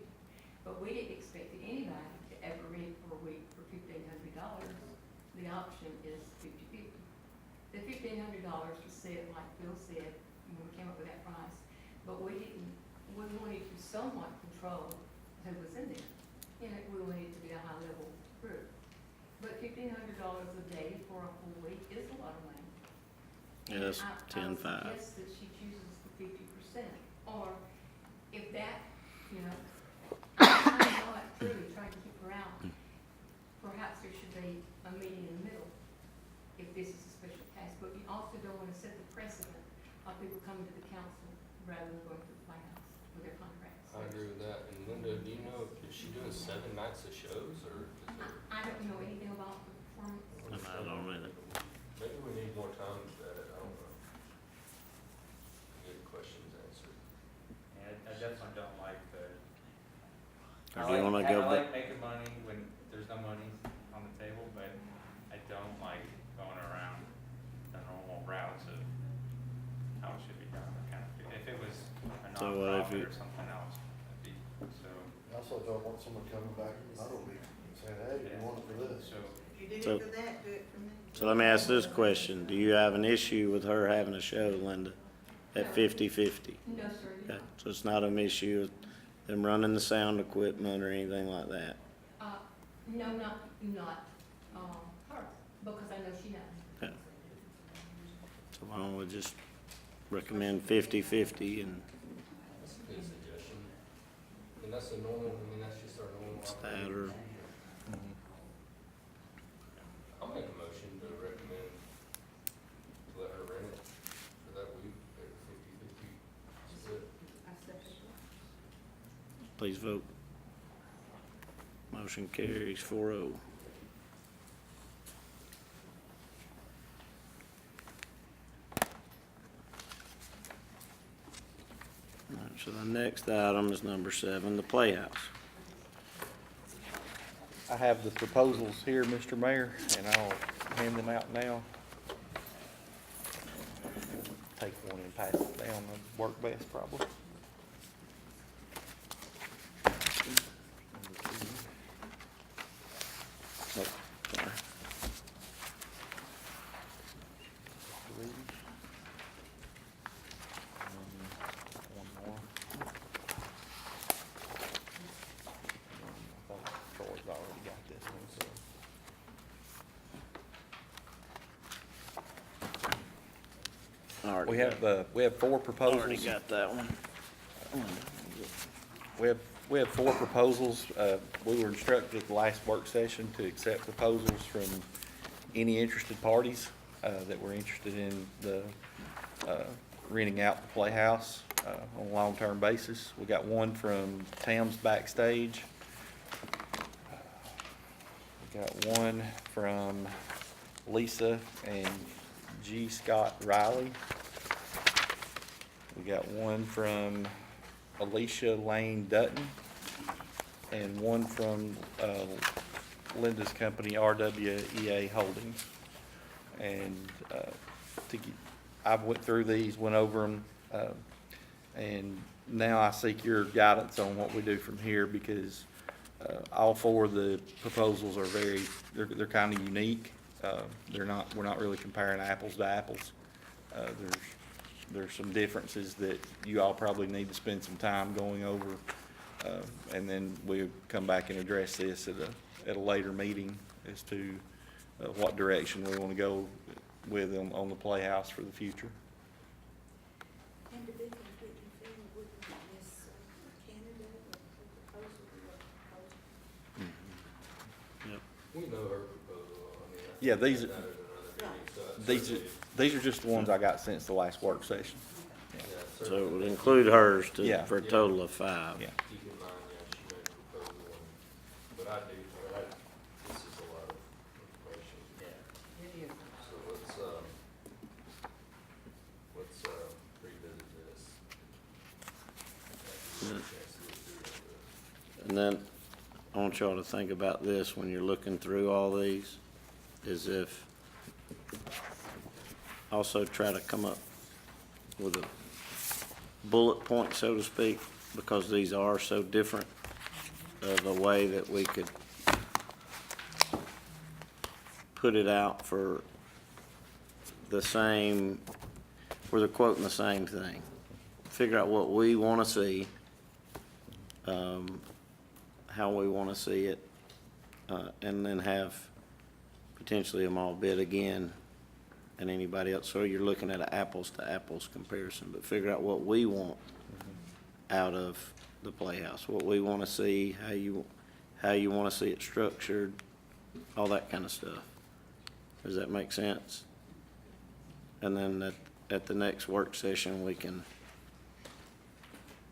But we didn't expect anybody to ever rent for a week for $1,500. The option is 50/50. The $1,500 was set, like Bill said, when we came up with that price, but we wanted to somewhat control who was in there. And we wanted it to be a high level group. But $1,500 a day for a whole week is a lot of money. And Yes, I 10-5. would suggest that she chooses the 50%, or if that, you know, I'm not really trying to keep her out. Perhaps there should be a meeting in the middle, if this is a special case, but you also don't want to set the precedent of people coming to the council rather than going to the Playhouse with their contracts. I agree with that. And Linda, do you know, is she doing 7 nights of shows or is it? I don't know anything about the performance. I don't really. Maybe we need more time to vet it, I don't know. Get questions answered. Yeah, I definitely don't like the. Or do you wanna go I back? like making money when there's no money on the table, but I don't like going around the normal routes of how it should be done. Kind of, if it was a So what if nonprofit you- or something else, it'd be want someone coming back from Myrtle Beach and saying, hey, we want it for this. So, If you do So- it for that, do it for me. So let me ask this question. Do you have an issue with her having a show, Linda, at 50/50? No, sir, you Okay, so it's not an issue with them running the sound equipment or anything like that? No, not, her, because I know she knows. Okay. So why don't we just recommend 50/50 and That's a good suggestion. And that's the normal, that's just our normal. it's that, or, I'll make a motion to recommend to let her rent it for that week at 50/50 split. I second please vote. Motion carries 4-0. All right, so the next item is number 7, the Playhouse. I have the proposals here, Mr. Mayor, and I'll hand them out now. Take one and pass it down, that'd work best probably. Oh, sorry. One more. I thought Troy's already got this one, so. Already We have four Already proposals. got that one. We have four proposals. We were instructed at the last work session to accept proposals from any interested parties that were interested in the renting out the Playhouse on a long-term basis. We got one from Tam's Backstage. We got one from Lisa and G. Scott Riley. We got one from Alicia Lane Dutton, and one from Linda's company, RWEA Holdings. And I went through these, went over them, and now I seek your guidance on what we do from here, because all four of the proposals are they're kind of unique. We're not really comparing apples to apples. There's some differences that you all probably need to spend some time going over, and then we'll come back and address this at a later meeting as to what direction we want to go with them on the Playhouse for the future. And to be completely fair, wouldn't Miss Canada or proposal be a proposal? Yep. We know her proposal, I mean. Yeah, I think that is another meeting, so These are just the ones I got since the last work session. yeah, So it certainly would include hers Yeah. for a total of 5. Yeah. keep in mind, she made a proposal, but this is a lot of information. yeah. It is. So let's revisit this. After we get a chance to look through all this. And then I want y'all to think about this when you're looking through all these, is if also try to come up with a bullet point, so to speak, because these are so different, of a way that we could put it out for the same, where they're quoting the same thing. Figure out what we want to see, how we want to see it, and then have potentially them all bid again and anybody else. So you're looking at an apples to apples comparison, but figure out what we want out of the Playhouse, what we want to see, how you want to see it structured, all that kind of stuff. Does that make sense? And then at the next work session, we can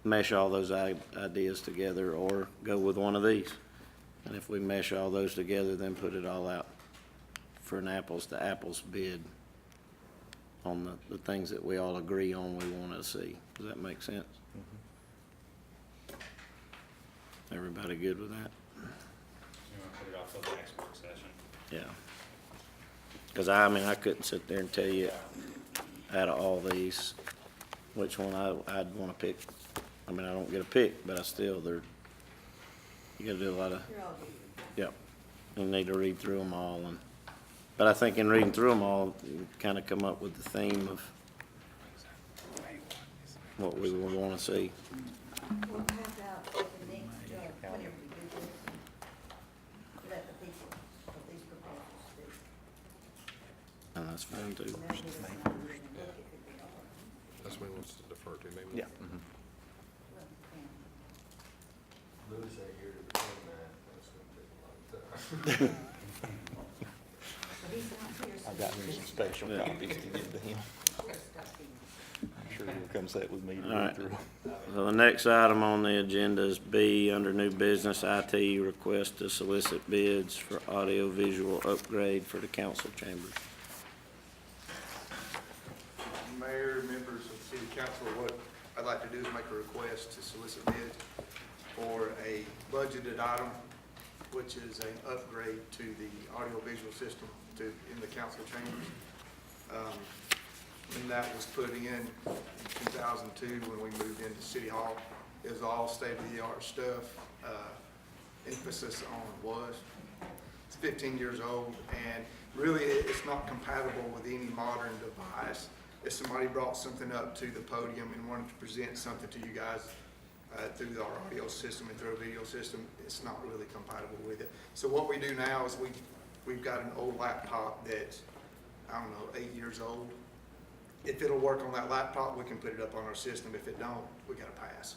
mesh all those ideas together or go with one of these. And if we mesh all those together, then put it all out for an apples to apples bid on the things that we all agree on we want to see. Does that make sense? Everybody good with that? You want to put it off till the next work session? Yeah. Because I couldn't sit there and tell you out of all these, which one I'd want to pick. I mean, I don't get a pick, but they're You gotta do a lot of, You're all good. yep, you need to read through them all, and, but I think in reading through them all, you kind of come up with the theme of what we would want to see. Well, how about the next, whenever we do this, let the people of these proposals speak. And that's fine too. And they'll give us an idea and look at who they are. That's what he wants to defer to, maybe. Yeah. Well, and Lewis ain't here to defend that, that's gonna take a long time. so he's not here, so. I've got me some special Yeah. copies to give to him. We'll stop him. I'm sure he'll come sit with me to All read right. through. So the next item on the agenda is B, under new business, IT, request to solicit bids for audio-visual upgrade for the council chambers. Mayor, members of the city council, what I'd like to do is make a request to solicit bids for a budgeted item, which is an upgrade to the audiovisual system in the council chambers. And that was put in 2002 when we moved into City Hall. It was all state-of-the-art stuff. Emphasis on was. It's 15 years old, and really it's not compatible with any modern device. If somebody brought something up to the podium and wanted to present something to you guys through our audio system and through a video system, it's not really compatible with it. So what we do now is we've got an old laptop that's, I don't know, 8 years old. If it'll work on that laptop, we can put it up on our system. If it don't, we gotta pass.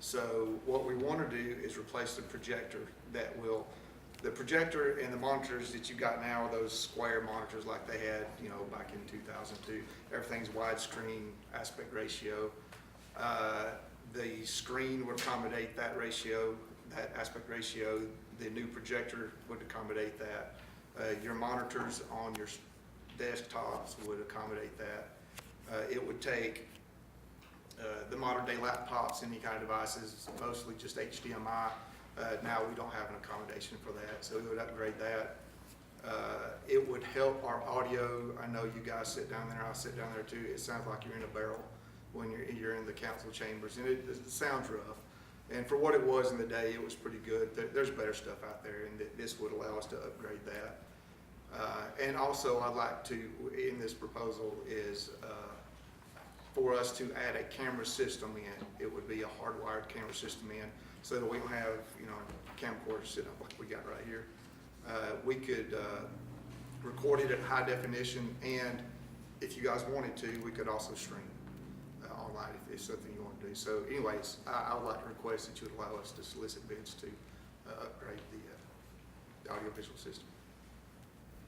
So what we wanna do is replace the projector the projector and the monitors that you got now are those square monitors like they had, back in 2002. Everything's widescreen, aspect ratio. The screen would accommodate that ratio, that aspect ratio. The new projector would accommodate that. Your monitors on your desktops would accommodate that. It would take the modern day laptops, any kind of devices, mostly just HDMI. Now we don't have an accommodation for that, so we would upgrade that. It would help our audio. I know you guys sit down there, I sit down there too. It sounds like you're in a barrel when you're in the council chambers, and it sounds rough. And for what it was in the day, it was pretty good. There's better stuff out there, and this would allow us to upgrade that. And also, I'd like to, in this proposal, is for us to add a camera system in. It would be a hardwired camera system in, so that we don't have, camcorders sitting up like we got right here. We could record it at high definition, and if you guys wanted to, we could also stream online if it's something you want to do. So anyways, I would like to request that you would allow us to solicit bids to upgrade the audiovisual system.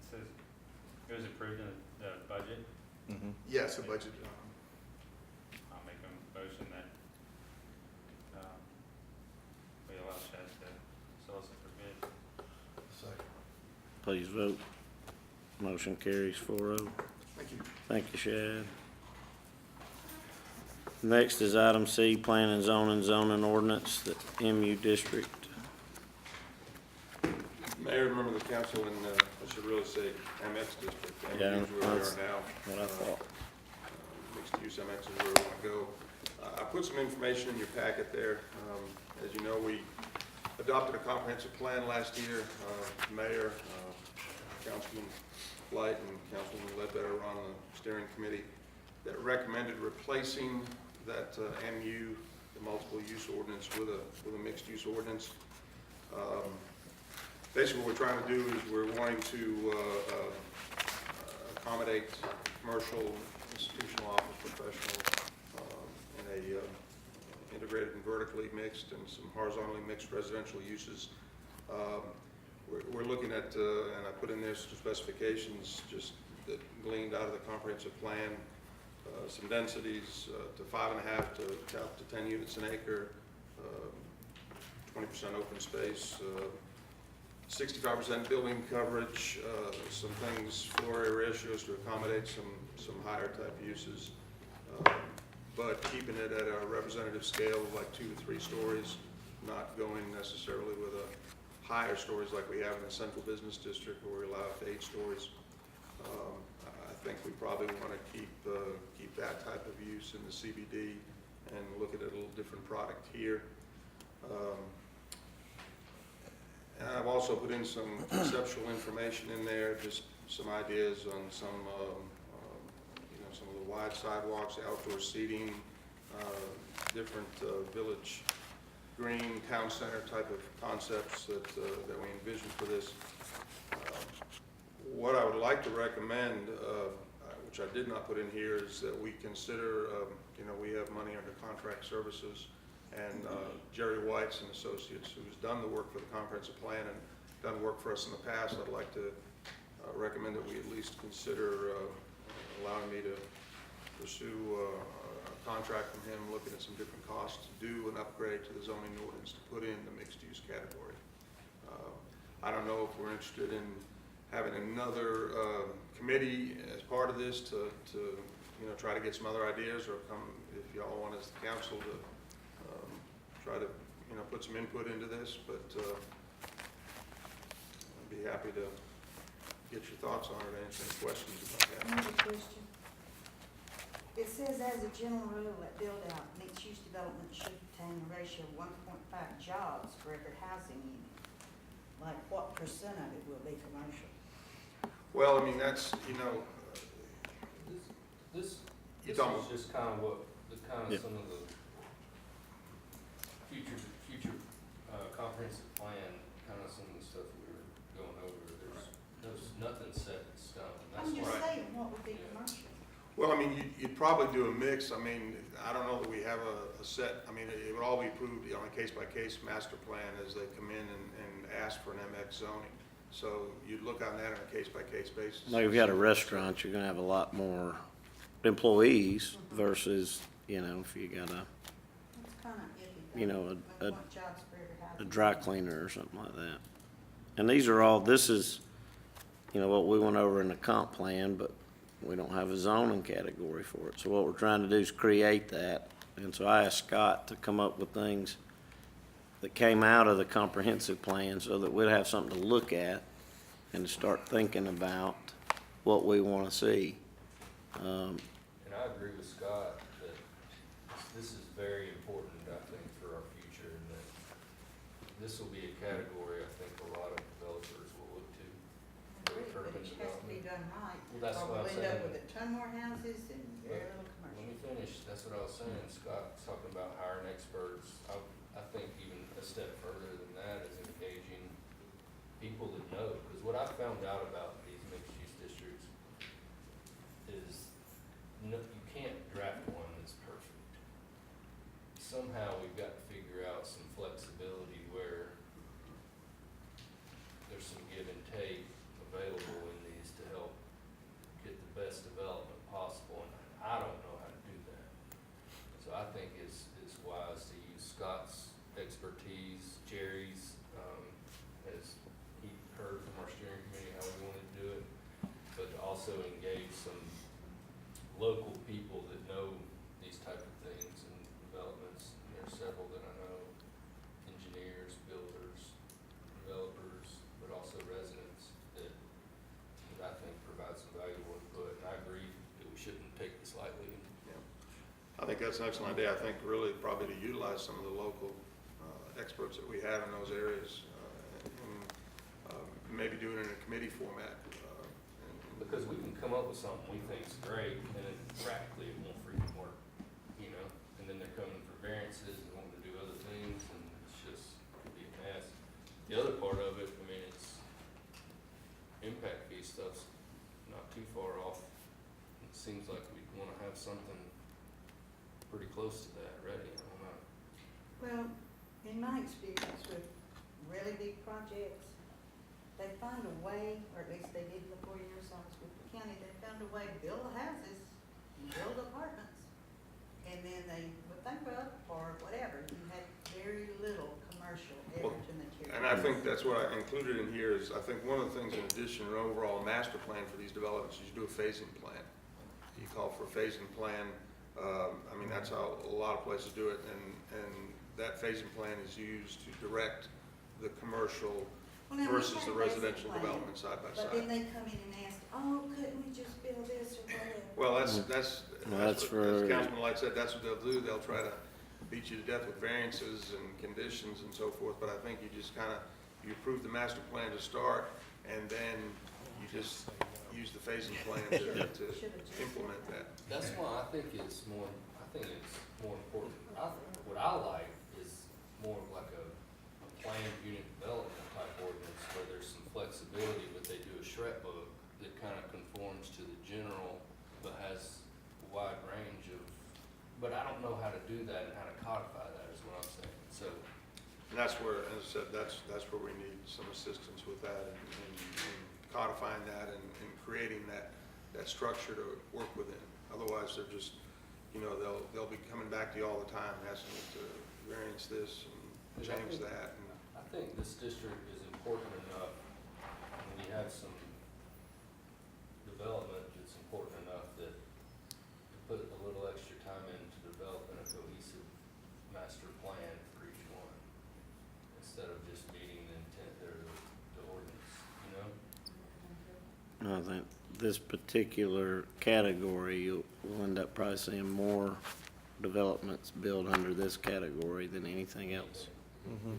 It says it was approved in the budget. Mhm. Yes, a budget. I'll make a motion that we allow Chad to solicit for bid. Please vote. Motion carries 4-0. Thank you. Thank you, Shad. Next is item C, plan and zoning ordinance, the MU district. Mayor, member of the council, and I should really say MX district. Yeah, MU is where we that's are now. what I thought. Mixed use MX is where we want to go. I put some information in your packet there. As you know, we adopted a comprehensive plan last year. Mayor, Councilman Light, and Councilman Ledbetter were on the steering committee that recommended replacing that MU, the multiple use ordinance, with a mixed use ordinance. Basically, what we're trying to do is we're wanting to accommodate commercial, institutional, office, professional, in a integrated and vertically mixed and some horizontally mixed residential uses. We're looking at, and I put in there some specifications just that gleaned out of the comprehensive plan, some densities to 5.5 to up to 10 units an acre, 20% open space, 65% building coverage, some things, floor area ratios to accommodate some higher type uses, but keeping it at a representative scale of like 2 to 3 stories, not going necessarily with a higher stories like we have in the central business district where we allow up to 8 stories. I think we probably want to keep that type of use in the CBD and look at a little different product here. And I've also put in some conceptual information in there, just some ideas on some, some of the wide sidewalks, outdoor seating, different village green, town center type of concepts that we envision for this. What I would like to recommend, which I did not put in here, is that we consider, we have money under contract services, and Jerry White's and Associates, who's done the work for the comprehensive plan and done work for us in the past, I'd like to recommend that we at least consider allowing me to pursue a contract from him, looking at some different costs to do an upgrade to the zoning ordinance to put in the mixed-use category. I don't know if we're interested in having another committee as part of this to try to get some other ideas, or come, if y'all want as the council to try to, put some input into this, but I'd be happy to get your thoughts on it, answer any questions about that. Another question. It says, as a general rule, that build-out mixed-use development should obtain a ratio of 1.5 jobs for every housing unit. Like, what % of it will be commercial? Well, I mean, that's, This You is don't- just kind of what, Yeah. some of the future comprehensive plan, kind of some of the stuff we were going over. There's nothing set in stone. That's I'm just why, saying, what would be commercial? well, I mean, you'd probably do a mix. I mean, I don't know that we have a set, I mean, it would all be approved on a case-by-case master plan as they come in and ask for an MX zoning. So you'd look on that on a case-by-case basis. Like if you got a restaurant, you're gonna have a lot more employees versus, if you got It's kind of iffy. You know, a- Like, what jobs for every a housing dry unit? cleaner or something like that. And these are all, this is, what we went over in the comp plan, but we don't have a zoning category for it. So what we're trying to do is create that. And so I asked Scott to come up with things that came out of the comprehensive plan so that we'd have something to look at and to start thinking about what we want to see. and I agree with Scott that this is very important, I think, for our future, and that this will be a category I think a lot of developers will look to. I agree, but it has to be done right. Well, that's what I'm Or we'll end up saying. with a ton more houses and very little Let commercial. me finish, that's what I was saying, Scott's talking about hiring experts. I think even a step further than that is engaging people that know, because what I found out about these mixed-use districts is you can't draft one that's perfect. Somehow we've got to figure out some flexibility where there's some give and take available in these to help get the best development possible, and I don't know how to do that. So I think it's wise to use Scott's expertise, Jerry's, as he heard from our steering committee how we wanted to do it, but to also engage some local people that know these type of things and developments. And there's several that I know, engineers, builders, developers, but also residents that I think provide some valuable input. And I agree that we shouldn't take this lightly. I think that's an excellent idea. I think really probably to utilize some of the local experts that we have in those areas, and maybe do it in a committee format. Because we can come up with something we think is great, and then practically it won't freaking work, and then they're coming for variances and wanting to do other things, and it's just, could be a mess. The other part of it, I mean, it's impact fee stuff's not too far off. It seems like we'd wanna have something pretty close to that ready, I don't know. Well, in my experience with really big projects, they find a way, or at least they did in the 4 years I was with the county, they found a way to build houses, build apartments, and then they would bankrupt or whatever. You had very little commercial ever to materialize. And I think that's what I included in here is, I think one of the things in addition to an overall master plan for these developments is you do a phasing plan. You call for a phasing plan. I mean, that's how a lot of places do it, and that phasing plan is used to direct the commercial Well, now, we versus had the a basic residential plan, development side by But then side. they come in and ask, oh, couldn't we just build this or whatever? Well, that's that's what, for- as Councilman Light said, that's what they'll do. They'll try to beat you to death with variances and conditions and so forth, but I think you just kind of, you approve the master plan to start, and then you just use the phasing plan to implement that. That's why I think it's more important. What I like is more of like a planned unit development type ordinance where there's some flexibility, but they do a SHREP book that kind of conforms to the general, but has a wide range of, but I don't know how to do that and how to codify that is what I'm saying, so. And that's where, as I said, that's where we need some assistance with that and codifying that and creating that structure to work within. Otherwise, they're just, they'll be coming back to you all the time asking you to variance this and change that. I think this district is important enough, when you have some development, it's important enough that to put a little extra time into developing a cohesive master plan for each one, instead of just meeting the intent or the ordinance, you know? I think this particular category, you'll end up probably seeing more developments built under this category than anything else.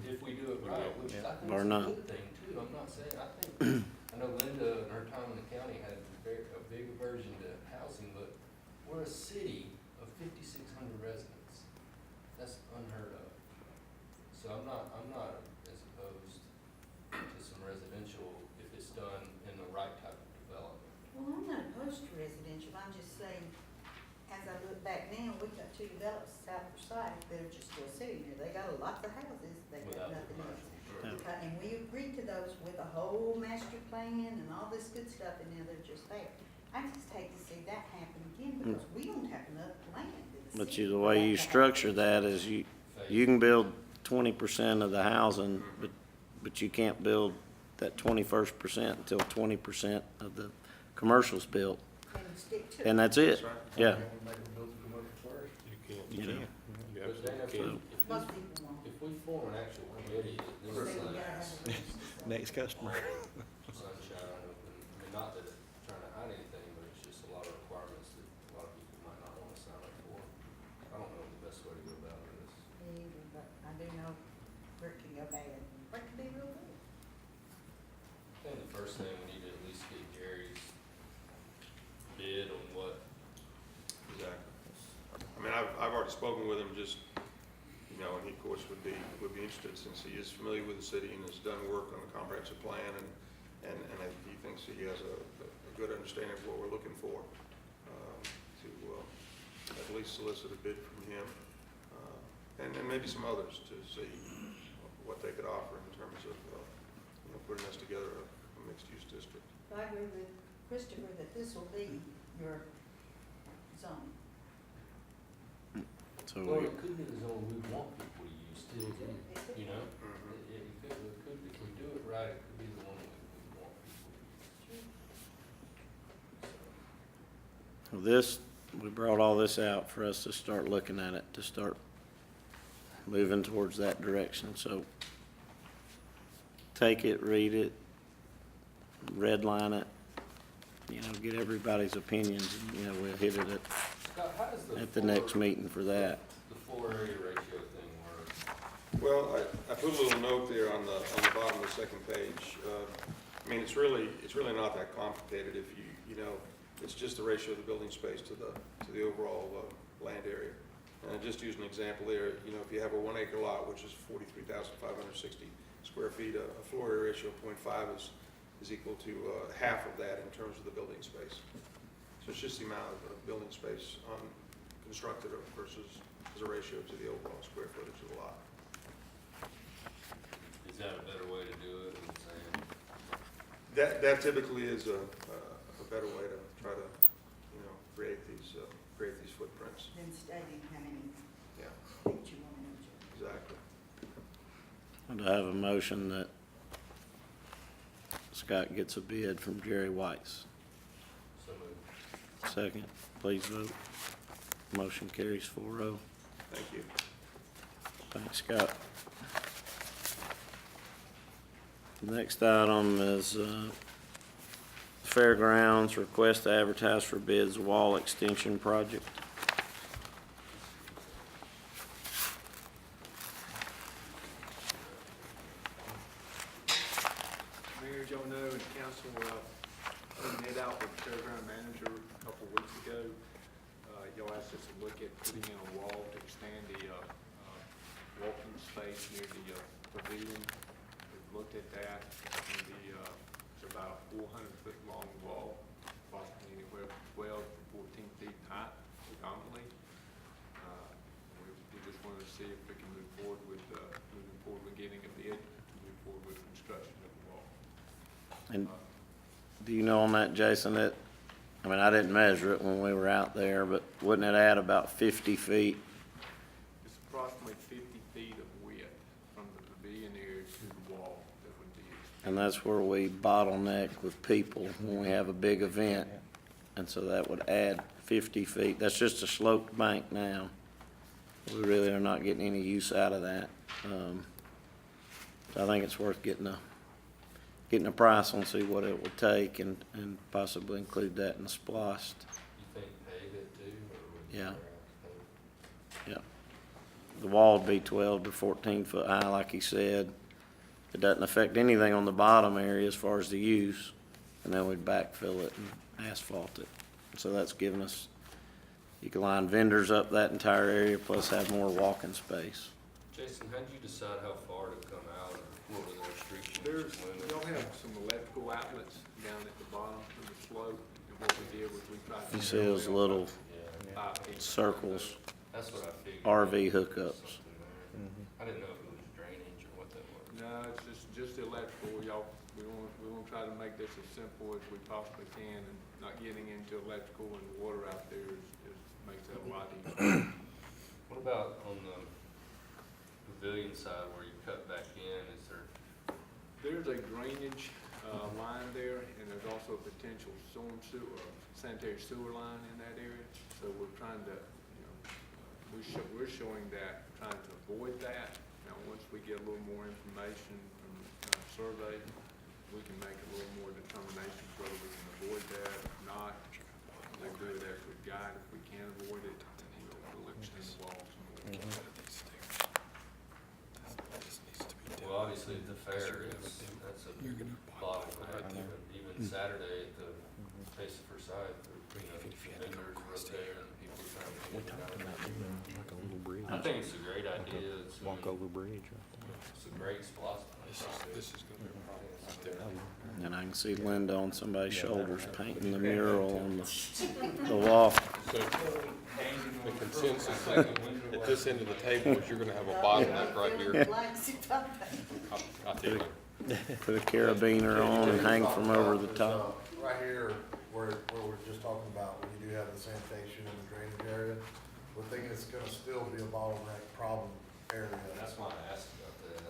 If we do it right, which I think Or is a not. good thing too, I'm not saying, I know Linda in her time in the county had a big aversion to housing, but we're a city of 5,600 residents. That's unheard of. So I'm not as opposed to some residential if it's done in the right type of development. Well, I'm not opposed to residential, I'm just saying, as I look back now, we've got two developments south of Forsyth that are just still sitting there. They got lots of houses, they got Without the nothing else. commercial. And we agreed to those with a whole master plan and all this good stuff, and now they're just there. I just hate to see that happen again, because we don't have enough land in the But city. the way you structure that is you can build 20% of the housing, but you can't build that 21st percent until 20% of the commercial's built, And stick to it. and that's it. That's right. Yeah. You can't. You know. You But Dan, absolutely can't. Most people won't. if we form an actual committee that They gotta have decides a reason. Next customer. sunshine, not that it's trying to hide anything, but it's just a lot of requirements that a lot of people might not want to sign up for. I don't know what the best way to go about it is. Me either, but I do know where it can go bad, where it can be real good. I think the first thing we need to at least get Gary's bid on what. Exactly. I mean, I've already spoken with him, just, and he, of course, would be interested since he is familiar with the city and has done work on the comprehensive plan, and he thinks he has a good understanding of what we're looking for, to at least solicit a bid from him, and maybe some others to see what they could offer in terms of, putting us together a mixed-use district. I agree with Christopher that this will be your zone. So Well, we, it could be the zone we want people to use too, you know? Mhm. It could, if we do it right, it could be the one we want people to use. this, we brought all this out for us to start looking at it, to start moving towards that direction. So take it, read it, redline it, get everybody's opinions, and, we'll hit it Scott, how does at the next meeting for that. The floor area ratio thing work? Well, I put a little note there on the bottom of the second page. I mean, it's really not that complicated if it's just the ratio of the building space to the overall land area. And I just used an example there, if you have a 1 acre lot, which is 43,560 square feet, a floor area ratio of 0.5 is equal to half of that in terms of the building space. So it's just the amount of building space constructed versus as a ratio to the overall square footage of the lot. Is that a better way to do it than saying? That typically is a better way to try to, create these footprints. Then stating how many Yeah, feet you want in each. exactly. And I have a motion that Scott gets a bid from Jerry Weiss. So moved. Second, please vote. Motion carries 4-0. Thank you. Thanks, Scott. The next item is Fairgrounds request to advertise for bids wall extension project. Mayor, as y'all know, and council, we met out with the fairground manager a couple of weeks ago. Y'all asked us to look at putting in a wall to expand the, walking space near the, pavilion. We've looked at that, and it's about a 400-foot long wall, approximately anywhere from 12 to 14 feet high, predominantly. We just wanted to see if we can move forward with, getting a bid to move forward with construction of the wall. And do you know on that, Jason, that, I mean, I didn't measure it when we were out there, but wouldn't it add about 50 feet? It's approximately 50 feet of width from the pavilion area to the wall that would be expanded. And that's where we bottleneck with people when we have a big event. And so that would add 50 feet. That's just a sloped bank now. We really are not getting any use out of that. So I think it's worth getting a price on, see what it would take and possibly include that in the splost. You think pave it too, or would you Yeah. rather pave? Yeah. The wall would be 12 to 14 foot high, like he said. It doesn't affect anything on the bottom area as far as the use. And then we'd backfill it and asphalt it. So that's giving us, you can line vendors up that entire area, plus have more walking space. Jason, how'd you decide how far to come out, or what were the restrictions? Y'all have some electrical outlets down at the bottom of the slope, and what we did was we tried to. You see those little Yeah, 5 feet. circles, that's what I figured. RV hookups. I didn't know if it was drainage or what that was. No, it's just electrical, y'all, we want to try to make this as simple as we possibly can, and not getting into electrical and water out there makes that a lot easier. What about on the pavilion side where you cut back in, is there? There's a drainage, line there, and there's also a potential sanitary sewer line in that area, so we're trying to, we're showing that, trying to avoid that. Now, once we get a little more information from, survey, we can make a little more determinations whether we can avoid that, if not, we'll do it as we guide. If we can avoid it, we'll extend the wall some more. Well, obviously the fair is, that's a bottleneck, even Saturday at the Pace for Side, vendors were up there and people were trying to get it out. Like a little bridge. I think it's a great idea, it's, Walk over bridge right it's a great spot. This is gonna be a problem right there. And I can see Linda on somebody's shoulders painting the mural on the wall. So the consensus at this end of the table is you're gonna have a bottleneck right here. I'll tell you. Put a carabiner on and hang from over the top. Right here, where we're just talking about, when you do have the sanitation and the drainage area, we're thinking it's gonna still be a bottleneck problem area. That's why I asked about this.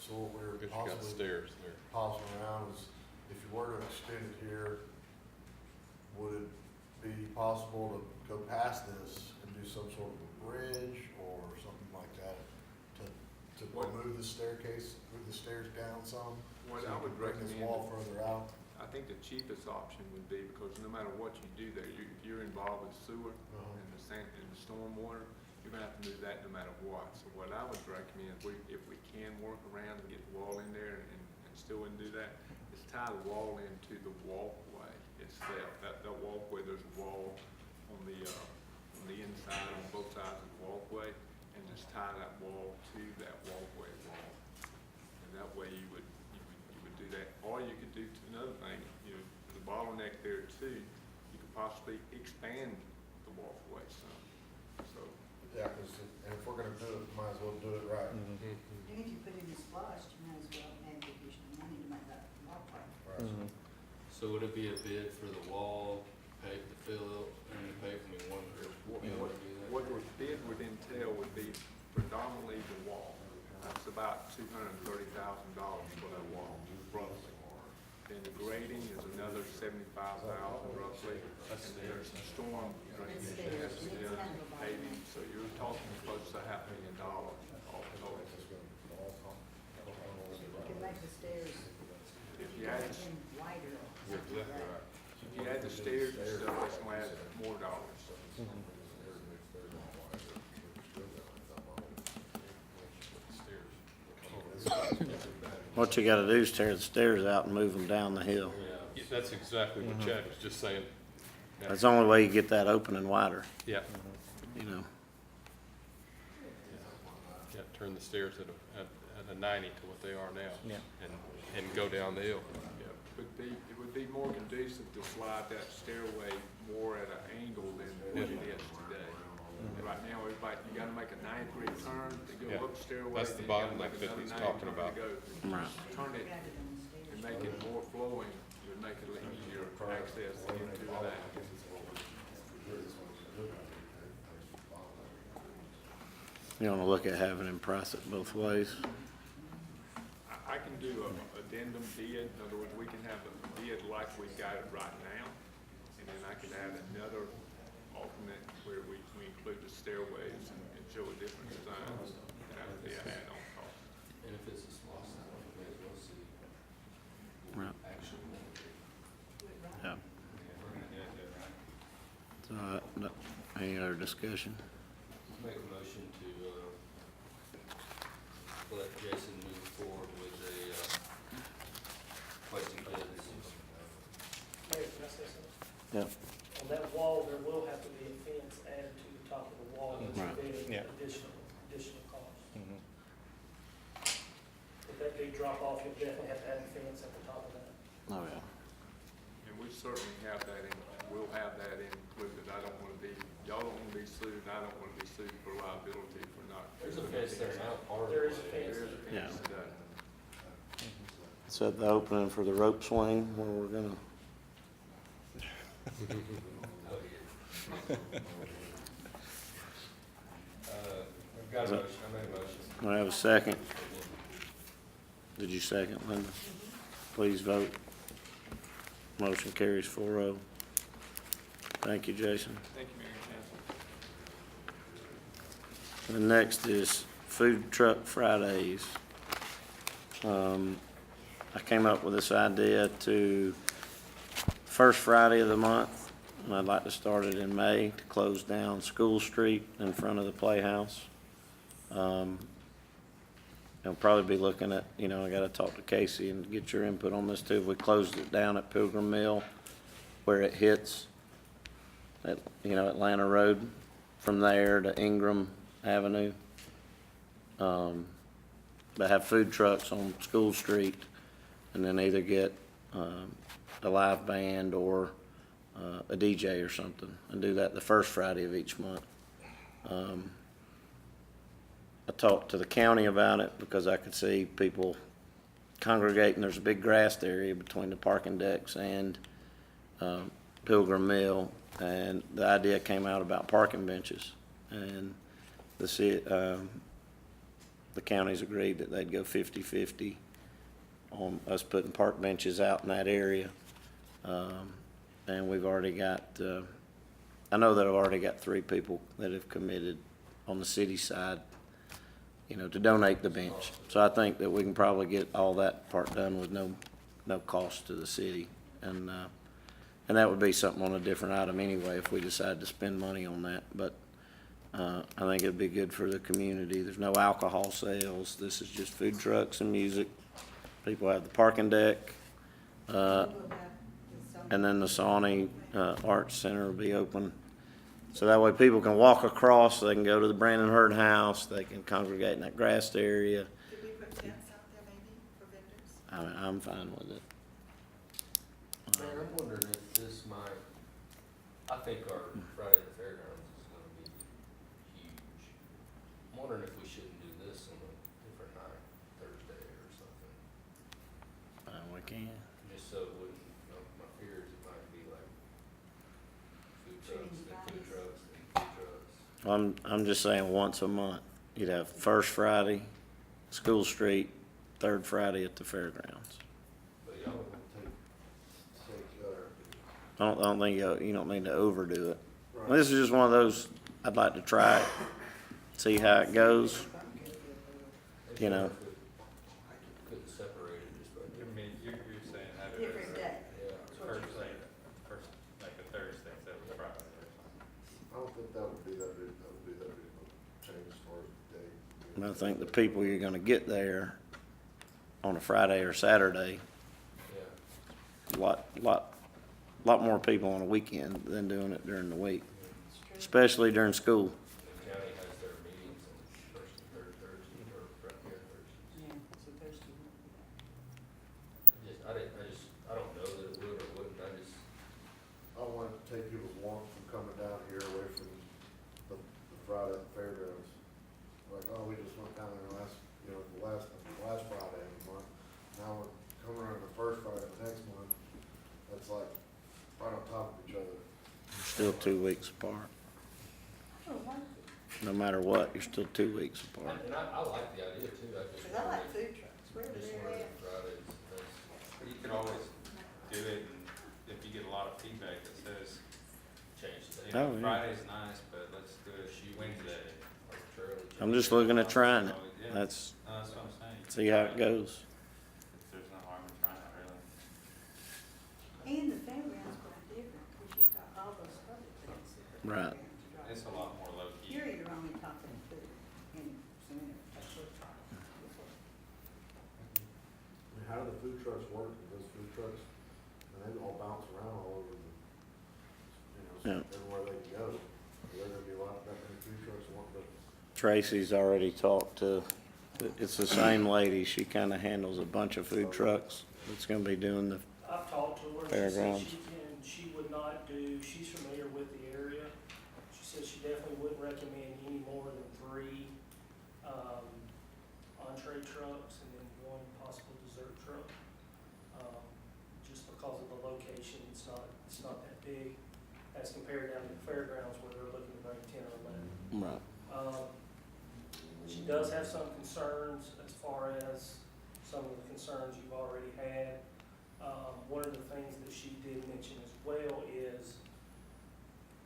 So what we're Because you got possibly stairs there. tossing around is, if you were to extend it here, would it be possible to go past this and do some sort of a bridge or something like that to move the staircase, move the stairs down some? What So I you would could bring this recommend- wall further out? I think the cheapest option would be, because no matter what you do there, if you're involved with sewer and the stormwater, you're gonna have to move that no matter what. So what I would recommend, if we can work around and get the wall in there and still do that, is tie the wall into the walkway itself. That walkway, there's a wall on the inside, on both sides of the walkway, and just tie that wall to that walkway wall. And that way you would do that. Or you could do another thing, the bottleneck there too, you could possibly expand the walkway some. So, Yeah, and if we're gonna do it, might as well do it right. And if you put in the splosh, you might as well add the additional money to make that walkway. Right. So would it be a bid for the wall, pave the fill, and the pavement one, or what the bid would entail would be predominantly the wall. That's about $230,000 for that wall, roughly. Then the grading is another $75,000 roughly, and there's the storm drainage that has to be done, paving, so you're talking close to $500,000 all total. You can make the stairs If you add, wider. if you add the stairs and stuff, that's gonna add more dollars. What you gotta do is tear the stairs out and move them down the hill. Yeah, that's exactly what Chad was just saying. Yeah. That's the only way you get that open and wider, Yeah, you know. yeah, turn the stairs at a 90 to what they are now. Yeah. And go down the hill. It would be more conducive to slide that stairway more at an angle than what it is today. Right now, everybody, you gotta make a 90-degree turn to Yeah. go up the stairway. That's the then you gotta bottleneck make that another he's 90 talking turn to about. go. Right. Turn it and make it more flowing, it would make it a little easier access into that. You wanna look at having him price it both ways? I can do a addendum bid, in other words, we can have a bid like we got it right now, and then I can add another alternate where we include the stairways and show a different design. That would be an add-on cost. And if it's a small sign, we may as well see Right. action. Yeah. We're gonna do it, right? So, any other discussion? Make a motion to, let Jason move forward with a, requesting bids. Mayor, can I say something? Yep. On that wall, there will have to be a fence added to the top of the wall, which Right. will be Yeah. additional cost. Mhm. If that big drop off, you'll definitely have to add a fence at the top of that. Oh, yeah. And we certainly have that in, we'll have that included. I don't wanna be, y'all don't wanna be sued, I don't wanna be sued for liability for not. There's a fence there now, part of There it. is a There fence. is a Yeah. fence today. Set the opening for the rope swing where we're gonna, I've got a motion, I made a motion. I have a second. Did you second, Linda? Please vote. Motion carries 4-0. Thank you, Jason. Thank you, Mayor and Council. The next is Food Truck Fridays. I came up with this idea to first Friday of the month, and I'd like to start it in May to close down School Street in front of the Playhouse. I'll probably be looking at, I gotta talk to Casey and get your input on this too. If we closed it down at Pilgrim Mill where it hits at, Atlanta Road from there to Ingram Avenue. But have food trucks on School Street and then either get, a live band or, a DJ or something and do that the first Friday of each month. I talked to the county about it because I could see people congregating. There's a big grassed area between the parking decks and, Pilgrim Mill. And the idea came out about parking benches and the counties agreed that they'd go 50-50 on us putting park benches out in that area. And we've already got, I know that I've already got 3 people that have committed on the city side, to donate the bench. So I think that we can probably get all that part done with no cost to the city. And that would be something on a different item anyway if we decide to spend money on that. But I think it'd be good for the community. There's no alcohol sales. This is just food trucks and music. People have the parking deck. And then the Sawney Arts Center will be open. So that way people can walk across, they can go to the Brandon Hurd House, they can congregate in that grassed area. Could we put tents out there maybe for vendors? I'm fine with it. Mayor, I'm wondering if this might, I think our Friday at the Fairgrounds is gonna be huge. I'm wondering if we shouldn't do this on a different night, Thursday or something, We can. just so it wouldn't, my fear is it might be like food trucks, then food trucks, then food trucks. I'm just saying once a month. You'd have first Friday, School Street, third Friday at the fairgrounds. But y'all would I don't think you don't need to overdo it. This is just one of those, I'd like to try it, see how it goes. Couldn't separate it just by. I mean, you're saying have it Different day. Yeah. first, like a Thursday instead of a Friday or something. I don't think that would be that big of a change as far as the date. And I think the people you're gonna get there on a Friday or Saturday. Yeah. Lot more people on a weekend than doing it during the week, especially during school. The county has their meetings on first and third Thursday, or Thursdays. Yeah, so Thursday. I don't know that it would or wouldn't, I want to take people's wants from coming down here away from the Friday at the fairgrounds. Like, oh, we just went down there last Friday of the month. Now we're coming around the first Friday of the next month. That's like right on top of each other. Still 2 weeks apart. No matter what, you're still 2 weeks apart. and I like the idea too, I just. Cause I like food trucks, wherever Just they're wanted at. Fridays, You could always do it, and if you get a lot of feedback that says, change the day. Oh, yeah. Friday's nice, but let's do it Wednesday. Arbitrarily change I'm just it. looking at trying it. Yeah. That's, That's what I'm saying. see how it goes. There's no harm in trying it, really. And the fairgrounds quite different, cause you've got all those other things. that the Right. fairgrounds drive. It's a lot more low key. You're either only talking food and some, I mean, how do the food trucks work? Those food trucks, and they all bounce around all over Yeah. everywhere they can go. Are there gonna be a lot of that many food trucks wanting to? Tracy's already talked to, it's the same lady, she kinda handles a bunch of food trucks that's gonna be doing the, I've talked to her, and Fairgrounds. she would not do, she's familiar with the area. She said she definitely wouldn't recommend any more than 3, entree trucks and then 1 possible dessert truck. Just because of the location, it's not that big as compared down to the fairgrounds where they're looking to bring 10 or 11. right. She does have some concerns as far as some of the concerns you've already had. One of the things that she did mention as well is,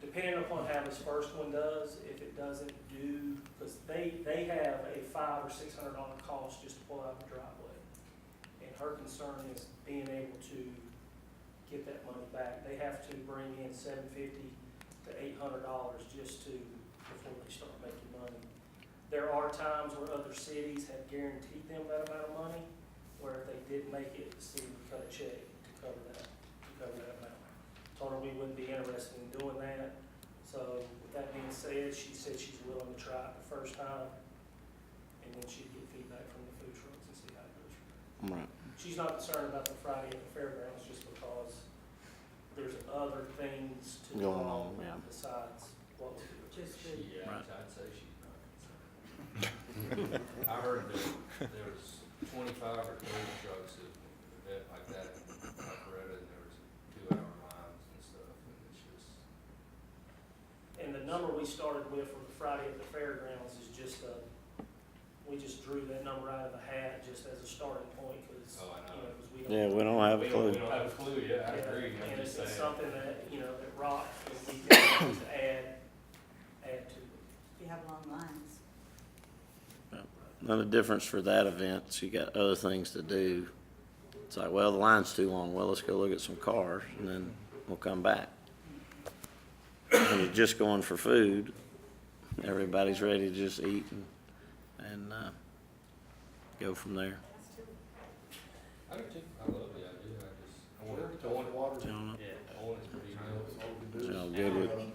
depending upon how this first one does, if it doesn't do, because they have a $500 or $600 cost just to pull out the driveway. And her concern is being able to get that money back. They have to bring in $750 to $800 just before they start making money. There are times where other cities have guaranteed them that amount of money, where if they didn't make it, the city would cut a check to cover that amount. Told her we wouldn't be interested in doing that. So with that being said, she said she's willing to try it the first time, and then she'd get feedback from the food trucks and see how it goes from there. Right. She's not concerned about the Friday at the fairgrounds just because there's other things to go Going on on, yeah. besides what we do. just food. Yeah, Right. I'd say she's not concerned. I heard that there was 25 or 30 trucks at an event like that in Alpharetta, and there was 2-hour lines and stuff, and it's just, And the number we started with for the Friday at the fairgrounds is just we just drew that number out of the hat just as a starting point, because, Oh, I know. 'cause we don't. Yeah, we don't have a we clue. don't have a clue, yeah, I Yeah, agree, I'm and just it's saying. something that, that Rock, and we can always add to it. You have long lines. Now, the difference for that event is you got other things to do. It's like, well, the line's too long, well, let's go look at some cars, and then we'll come back. When you're just going for food, everybody's ready to just eat and go from there. I do too, I love the idea, I want it, Gentlemen, Yeah. I want it to be real. y'all good with, And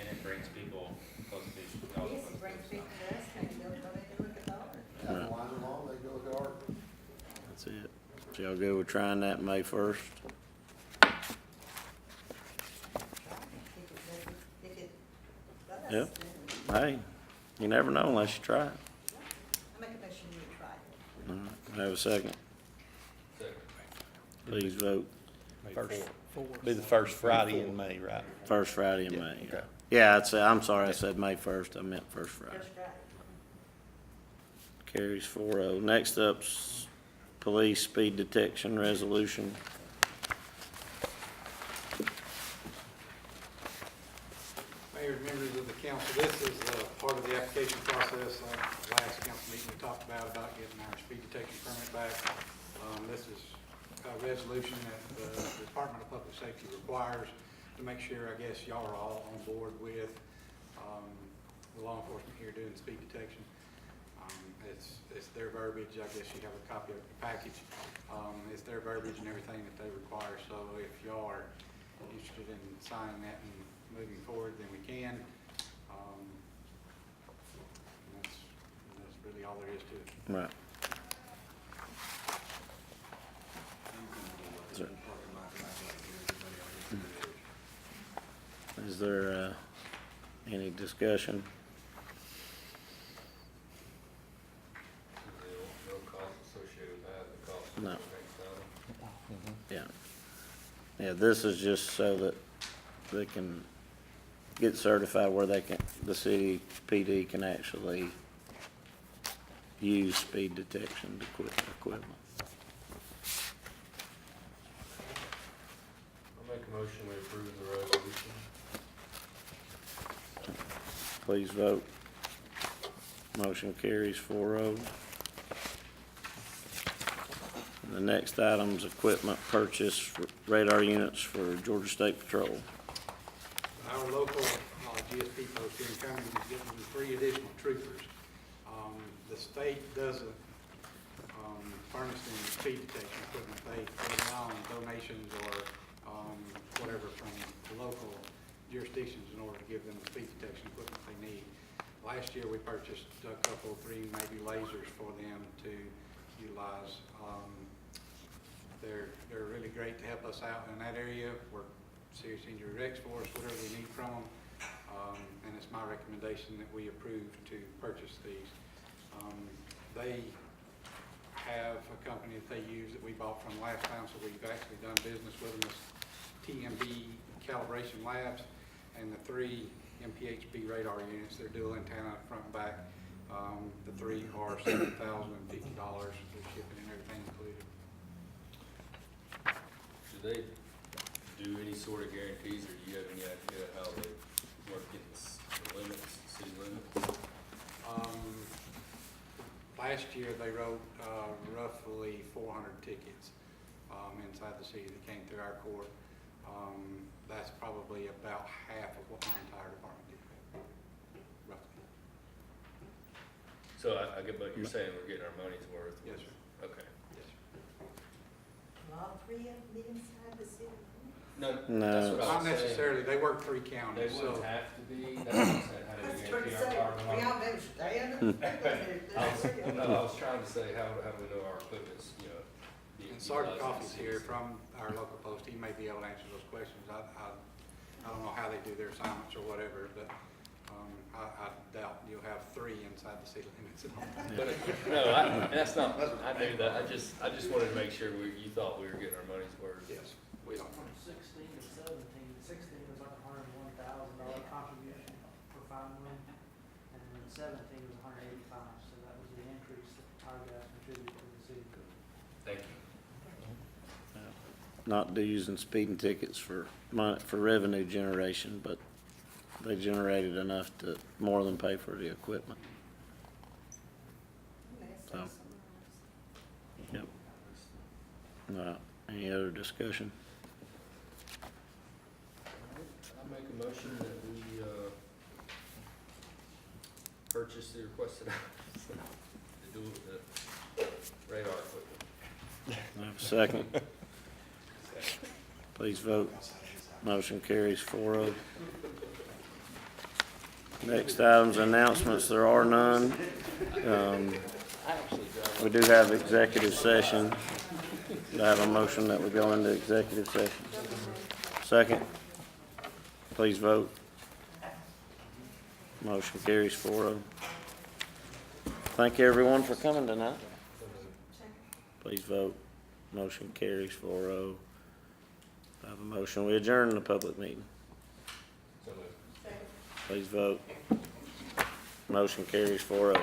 it brings people close to each other. Yes, it brings people to us, and they go in and look at the art. Yeah, the lines are long, they go look at art. that's it. So y'all good with trying that May 1st? If it does, Yep. then Hey, you never know unless you try it. I make a motion you try it. All right, have a second. Second. Please vote. First, be the first Friday in May, right? First Friday in Yeah, May. okay. Yeah, I'm sorry, I said May 1st, I meant first Friday. First Friday. Carries 4-0. Next up's police speed detection resolution. Mayor, members of the council, this is part of the application process. Last council meeting, we talked about getting our speed detection permit back. This is a resolution that the Department of Public Safety requires to make sure, I guess, y'all are all on board with the law enforcement here doing speed detection. It's their verbiage, I guess you have a copy of the package. It's their verbiage and everything that they require, so if y'all are interested in signing that and moving forward, then we can. And that's really all there is to it. Right. Is there any discussion? No cost associated with that, the cost. No. Makes sense. Yeah. Yeah, this is just so that they can get certified where they can, the city PD can actually use speed detection equipment. I'll make a motion, we approve the resolution. Please vote. Motion carries 4-0. The next item is equipment purchase for radar units for Georgia State Patrol. Our local GSP post here in Cumming is getting 3 additional troopers. The state doesn't furnish them speed detection equipment. They rely on donations or whatever from the local jurisdictions in order to give them the speed detection equipment they need. Last year we purchased a couple, 3 maybe lasers for them to utilize. They're really great to help us out in that area. We're serious injury Rex for us, whatever we need from them. And it's my recommendation that we approve to purchase these. They have a company that they use that we bought from last time, so we've actually done business with them. It's TMB Calibration Labs, and the 3 MPHB radar units, they're dual antenna front and back. The 3 are $7,050, with shipping and everything included. Do they do any sort of guarantees, or do you have any idea how they work against the limits, city limits? Last year, they wrote roughly 400 tickets inside the city that came through our court. That's probably about half of what my entire department did, roughly. So I get what you're saying, we're getting our money's worth. Yes, sir. Okay. Yes, sir. All 3 of them inside the city? No, No. that's what I Not was saying. necessarily. They work 3 They counties, so. wouldn't have to be, that's what I'm saying, how do we guarantee our carbon? better stand No, I was trying to say, how do we know our equipment's, you know, being And Sergeant utilized in the Coffey's here city? from our local post. He may be able to answer those questions. I don't know how they do their assignments or whatever, but I doubt you'll have 3 inside the city limits. But, no, that's not, I knew that, I just wanted to make sure you thought we were getting our money's worth. Yes, we don't. 16 and 17, 16 was like $101,000 contribution for family, and then 17 was 185, so that was the increase that our guys contributed to the city. Thank you. Not using speeding tickets for revenue generation, but they generated enough to more than pay for the equipment. So. Yep. Any other discussion? I make a motion that we, purchase the requested items to do with the radar equipment. I have a second. Please vote. Motion carries 4-0. Next item's announcements. There are none. We do have executive session. Do I have a motion that we go into executive session? Second. Please vote. Motion carries 4-0. Thank you, everyone, for coming tonight. Please vote. Motion carries 4-0. I have a motion. We adjourn the public meeting. So moved. Please vote. Motion carries 4-0.